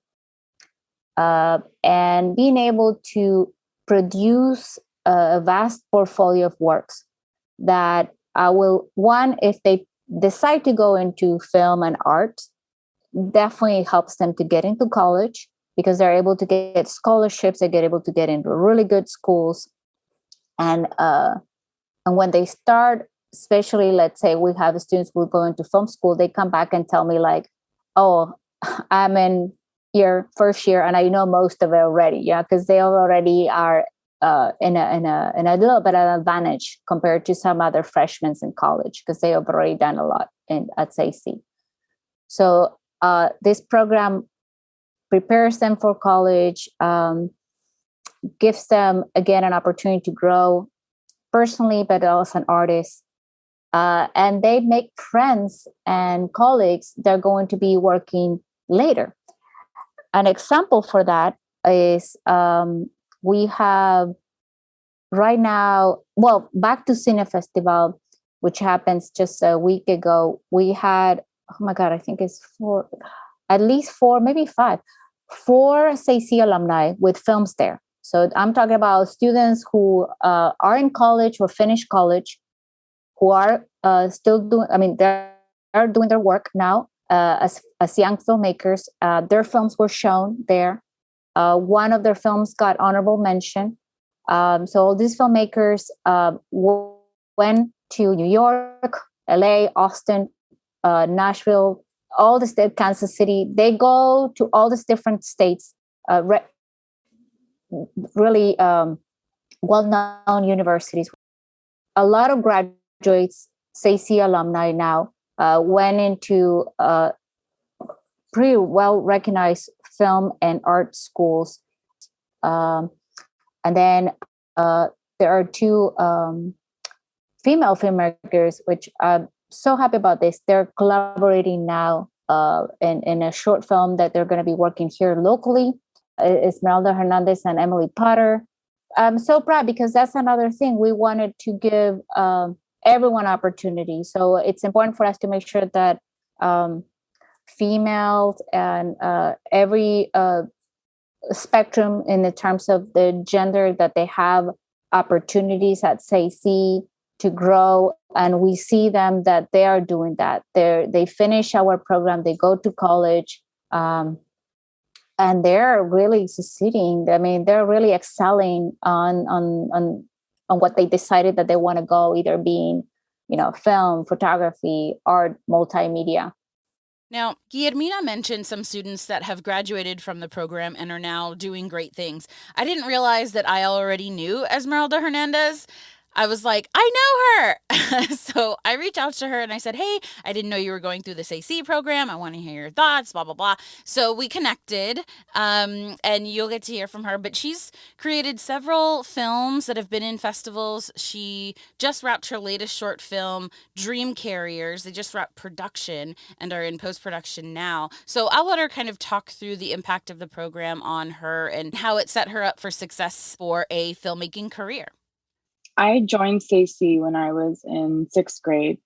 and being able to produce a vast portfolio of works that will, one, if they decide to go into film and art, definitely helps them to get into college because they're able to get scholarships, they get able to get into really good schools. And when they start, especially, let's say we have students who go into film school, they come back and tell me like, oh, I'm in your first year and I know most of it already. Yeah, because they already are in a little bit of an advantage compared to some other freshmen in college because they have already done a lot at SAC. So this program prepares them for college, gives them, again, an opportunity to grow personally, but also as an artist. And they make friends and colleagues that are going to be working later. An example for that is we have right now, well, back to Cine Festival, which happens just a week ago. We had, oh my God, I think it's at least four, maybe five, 4 SAC alumni with films there. So I'm talking about students who are in college or finished college, who are still doing, they're doing their work now as young filmmakers. Their films were shown there. One of their films got honorable mention. So all these filmmakers went to New York, LA, Austin, Nashville, all the state, Kansas City. They go to all these different states, really well-known universities. A lot of graduates, SAC alumni now, went into pretty well-recognized film and art schools. And then there are 2 female filmmakers, which I'm so happy about this. They're collaborating now in a short film that they're going to be working here locally. Esmeralda Hernandez and Emily Potter. I'm so proud because that's another thing. We wanted to give everyone opportunity. So it's important for us to make sure that females and every spectrum in the terms of the gender, that they have opportunities at SAC to grow. And we see them that they are doing that. They finish our program, they go to college, and they're really succeeding. I mean, they're really excelling on what they decided that they want to go, either being, film, photography, art, multimedia. Now, Guillermina mentioned some students that have graduated from the program and are now doing great things. I didn't realize that I already knew Esmeralda Hernandez. I was like, I know her. So I reached out to her and I said, hey, I didn't know you were going through this AC program. I want to hear your thoughts, blah, blah, blah. So we connected, and you'll get to hear from her. But she's created several films that have been in festivals. She just wrapped her latest short film, Dream Carriers. They just wrapped production and are in post-production now. So I'll let her kind of talk through the impact of the program on her and how it set her up for success for a filmmaking career. I joined SAC when I was in 6th grade,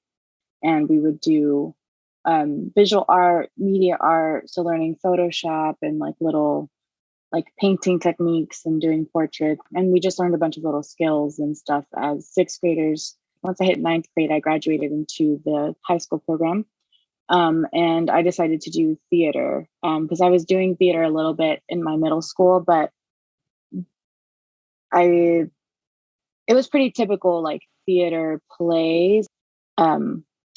and we would do visual art, media art, so learning Photoshop and little painting techniques and doing portraits. And we just learned a bunch of little skills and stuff as 6th graders. Once I hit 9th grade, I graduated into the high school program. And I decided to do theater because I was doing theater a little bit in my middle school, but it was pretty typical theater plays. I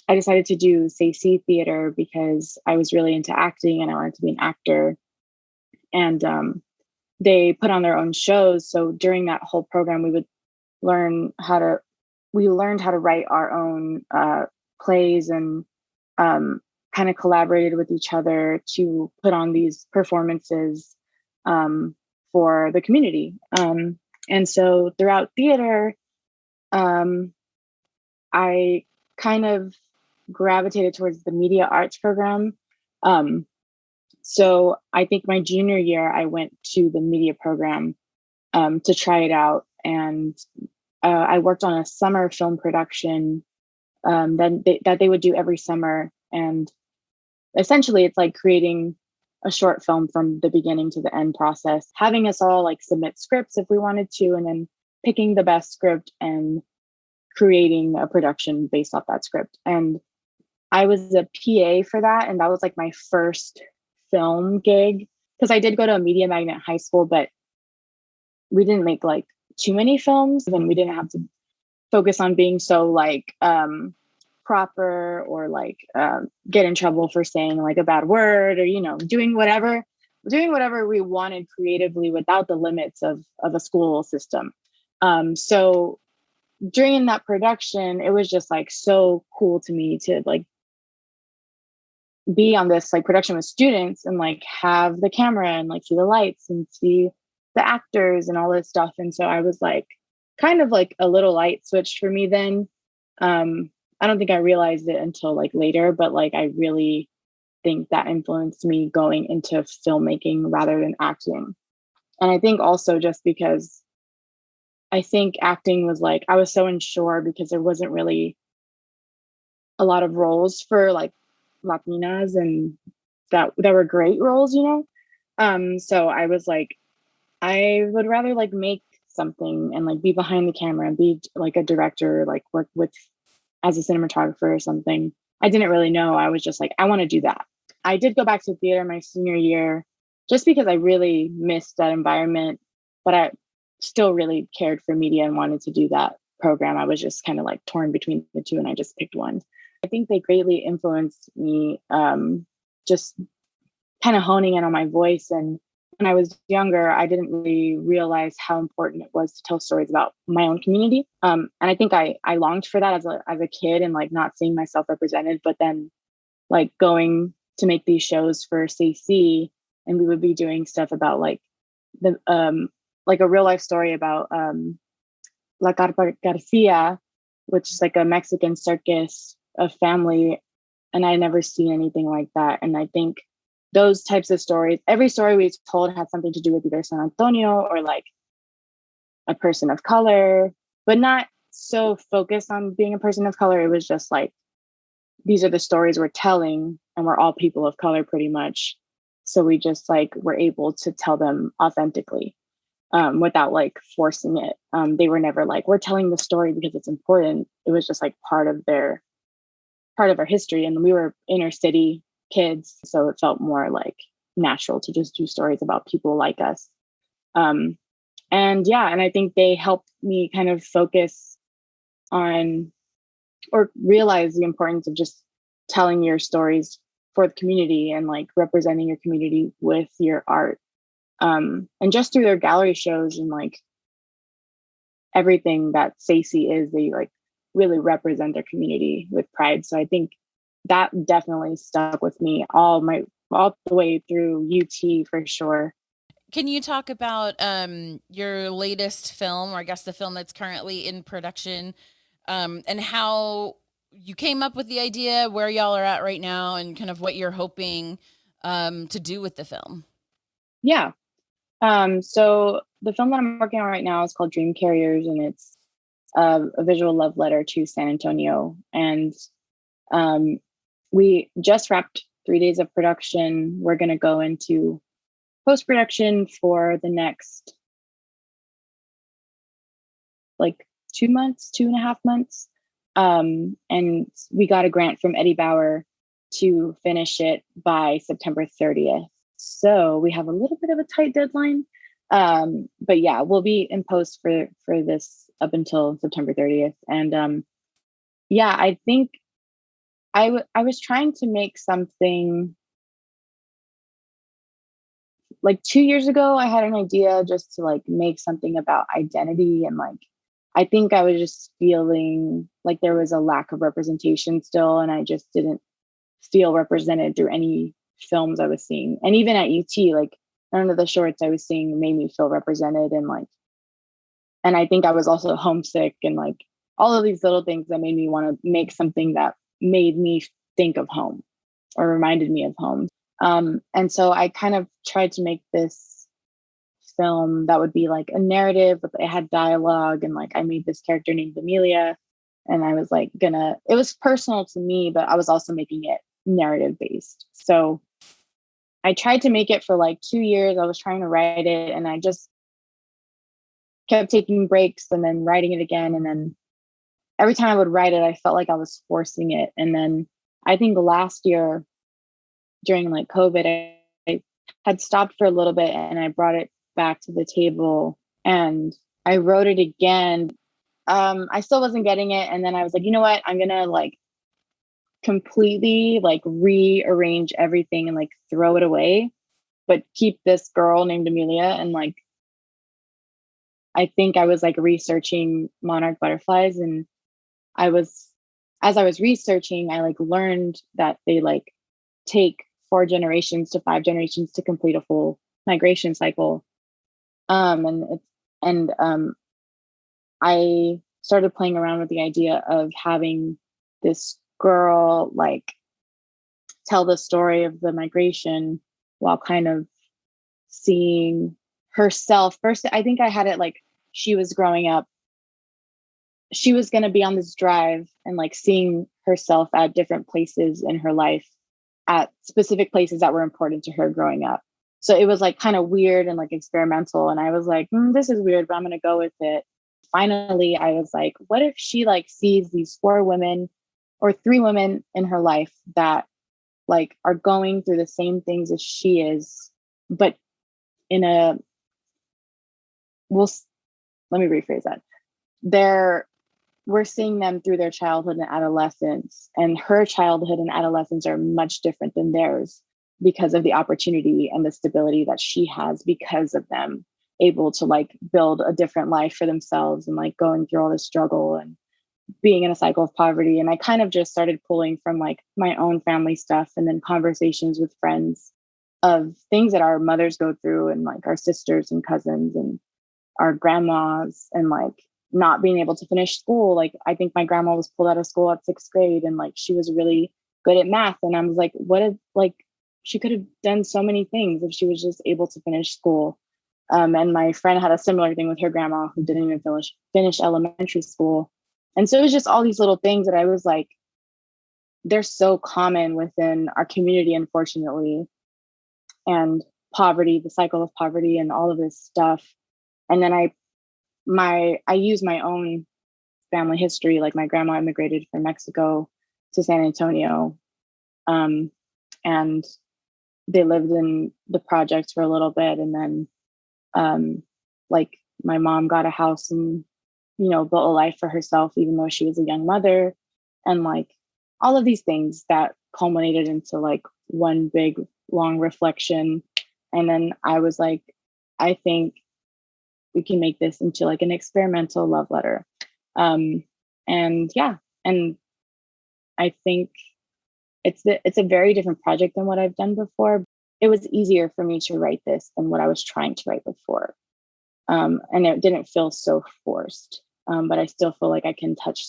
decided to do SAC theater because I was really into acting and I wanted to be an actor. And they put on their own shows. So during that whole program, we learned how to write our own plays and kind of collaborated with each other to put on these performances for the community. And so throughout theater, I kind of gravitated towards the media arts program. So I think my junior year, I went to the media program to try it out. And I worked on a summer film production that they would do every summer. And essentially, it's like creating a short film from the beginning to the end process, having us all like submit scripts if we wanted to, and then picking the best script and creating a production based off that script. And I was a PA for that. And that was like my first film gig, because I did go to a media magnet high school, but we didn't make like too many films, and we didn't have to focus on being so like proper or like get in trouble for saying like a bad word, or, you know, doing whatever we wanted creatively without the limits of a school system. So during that production, it was just like so cool to me to like be on this like production with students and like have the camera and like see the lights and see the actors and all this stuff. And so I was like kind of like a little light switched for me then. I don't think I realized it until like later, but like I really think that influenced me going into filmmaking rather than acting. And I think also just because I think acting was like, I was so unsure because there wasn't really a lot of roles for like Latinas and that were great roles, you know? So I was like, I would rather like make something and like be behind the camera and be like a director, like work with as a cinematographer or something. I didn't really know. I was just like, I want to do that. I did go back to theater my senior year just because I really missed that environment, but I still really cared for media and wanted to do that program. I was just kind of like torn between the two, and I just picked one. I think they greatly influenced me, just kind of honing in on my voice. And when I was younger, I didn't really realize how important it was to tell stories about my own community. And I think I longed for that as a kid and like not seeing myself represented, but then like going to make these shows for CC, and we would be doing stuff about like the like a real life story about La Carpa Garcia, which is like a Mexican circus of family. And I never seen anything like that. And I think those types of stories, every story we told had something to do with either San Antonio or like a person of color, but not so focused on being a person of color. It was just like, these are the stories we're telling, and we're all people of color pretty much. So we just like were able to tell them authentically without like forcing it. They were never like, we're telling the story because it's important. It was just like part of our history. And we were inner city kids, so it felt more like natural to just do stories about people like us. And I think they helped me kind of focus on or realize the importance of just telling your stories for the community and like representing your community with your art. And just through their gallery shows and like everything that SACI is, they like really represent their community with pride. So I think that definitely stuck with me all the way through UT for sure. Can you talk about your latest film, or I guess the film that's currently in production, and how you came up with the idea, where y'all are at right now, and kind of what you're hoping to do with the film? Yeah. So the film that I'm working on right now is called Dream Carriers, and it's a visual love letter to San Antonio. And we just wrapped 3 days of production. We're going to go into post-production for the next like 2.5 months. And we got a grant from Eddie Bauer to finish it by September 30th. So we have a little bit of a tight deadline. But yeah, we'll be in post for this up until September 30th. And I think I was trying to make something like 2 years ago. I had an idea just to like make something about identity, and like I think I was just feeling like there was a lack of representation still, and I just didn't feel represented through any films I was seeing. And even at UT, like none of the shorts I was seeing made me feel represented. And I think I was also homesick, and like all of these little things that made me want to make something that made me think of home or reminded me of home. And so I kind of tried to make this film that would be like a narrative, but it had dialogue, and like I made this character named Amelia, and I was like it was personal to me, but I was also making it narrative based. So I tried to make it for like 2 years. I was trying to write it, and I just kept taking breaks and then writing it again. And then every time I would write it, I felt like I was forcing it. And then I think last year during like COVID, I had stopped for a little bit, and I brought it back to the table and I wrote it again. I still wasn't getting it. And then I was like, you know what? I'm going to like completely like rearrange everything and like throw it away, but keep this girl named Amelia. And like, I think I was like researching monarch butterflies, and as I was researching, I like learned that they like take 4 generations to 5 generations to complete a full migration cycle. I started playing around with the idea of having this girl like tell the story of the migration while kind of seeing herself first. I think I had it like she was growing up. She was going to be on this drive and like seeing herself at different places in her life, at specific places that were important to her growing up. So it was like kind of weird and like experimental. And I was like, this is weird, but I'm going to go with it. Finally, I was like, what if she like sees these 4 women or 3 women in her life that like are going through the same things as she is, but in a, let me rephrase that. We're seeing them through their childhood and adolescence, and her childhood and adolescence are much different than theirs because of the opportunity and the stability that she has because of them able to like build a different life for themselves and like going through all this struggle and being in a cycle of poverty. And I kind of just started pulling from like my own family stuff and then conversations with friends of things that our mothers go through and like our sisters and cousins and our grandmas, and like not being able to finish school. Like I think my grandma was pulled out of school at 6th grade, and like she was really good at math. And I was like, she could have done so many things if she was just able to finish school. And my friend had a similar thing with her grandma who didn't even finish elementary school. And so it was just all these little things that I was like, they're so common within our community, unfortunately. And poverty, the cycle of poverty and all of this stuff. And then I use my own family history. Like my grandma immigrated from Mexico to San Antonio. And they lived in the projects for a little bit. And then like my mom got a house and, built a life for herself, even though she was a young mother. And like all of these things that culminated into like one big long reflection. And then I was like, I think we can make this into like an experimental love letter. And I think it's a very different project than what I've done before. It was easier for me to write this than what I was trying to write before. And it didn't feel so forced. But I still feel like I can touch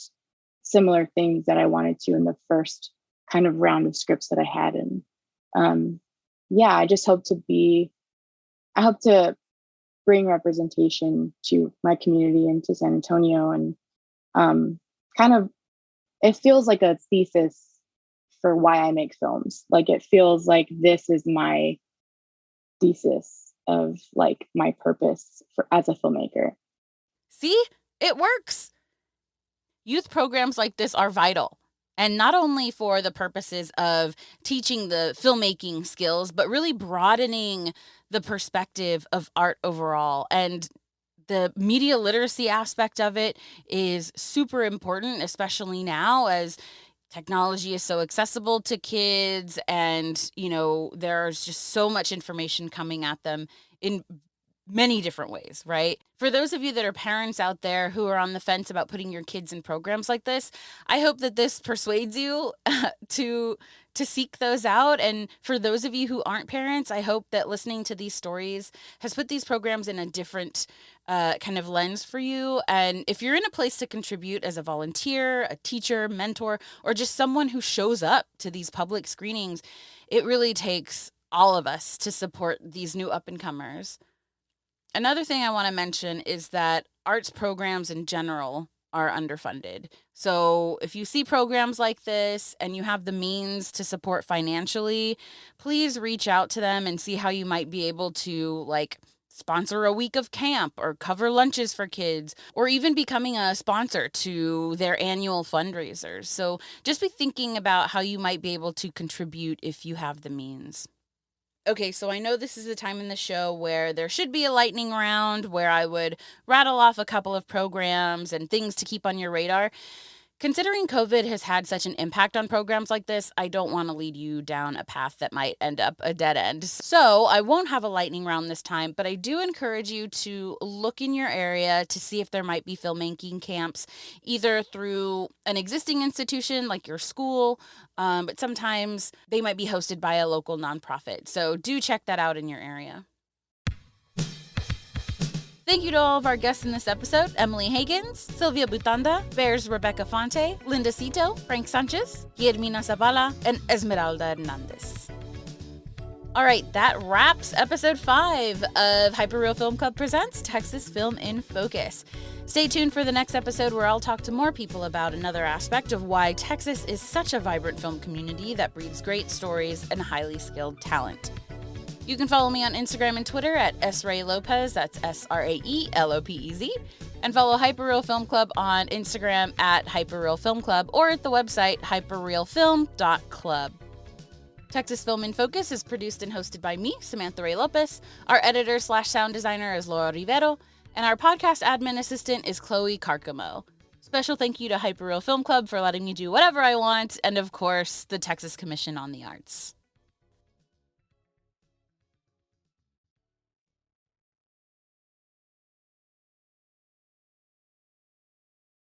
similar things that I wanted to in the first kind of round of scripts that I had. And I just hope to bring representation to my community and to San Antonio. And kind of, it feels like a thesis for why I make films. Like it feels like this is my thesis of like my purpose as a filmmaker. See, it works. Youth programs like this are vital. And not only for the purposes of teaching the filmmaking skills, but really broadening the perspective of art overall. And the media literacy aspect of it is super important, especially now as technology is so accessible to kids, and there's just so much information coming at them in many different ways, right? For those of you that are parents out there who are on the fence about putting your kids in programs like this, I hope that this persuades you to seek those out. And for those of you who aren't parents, I hope that listening to these stories has put these programs in a different kind of lens for you. And if you're in a place to contribute as a volunteer, a teacher, mentor, or just someone who shows up to these public screenings, it really takes all of us to support these new up-and-comers. Another thing I want to mention is that arts programs in general are underfunded. So if you see programs like this and you have the means to support financially, please reach out to them and see how you might be able to sponsor a week of camp or cover lunches for kids, or even becoming a sponsor to their annual fundraisers. So just be thinking about how you might be able to contribute if you have the means. Okay, so I know this is a time in the show where there should be a lightning round where I would rattle off a couple of programs and things to keep on your radar. Considering COVID has had such an impact on programs like this, I don't want to lead you down a path that might end up a dead end. So I won't have a lightning round this time, but I do encourage you to look in your area to see if there might be filmmaking camps, either through an existing institution like your school, but sometimes they might be hosted by a local nonprofit. So do check that out in your area. Thank you to all of our guests in this episode: Emily Higgins, Sylvia Butanda, Bear's Rebecca Fonte, Linda Cito, Frank Sanchez, Guillermina Zavala, and Esmeralda Hernandez. All right, that wraps episode 5 of Hyperreal Film Club Presents Texas Film in Focus. Stay tuned for the next episode where I'll talk to more people about another aspect of why Texas is such a vibrant film community that breeds great stories and highly skilled talent. You can follow me on Instagram and Twitter at sraelopez, that's SRAELOPEZ, and follow Hyperreal Film Club on Instagram at Hyperreal Film Club or at the website hyperrealfilm.club. Texas Film in Focus is produced and hosted by me, Samantha Ray Lopez. Our editor/sound designer is Laura Rivero, and our podcast admin assistant is Chloe Carcamo. Special thank you to Hyperreal Film Club for letting me do whatever I want, and of course, the Texas Commission on the Arts.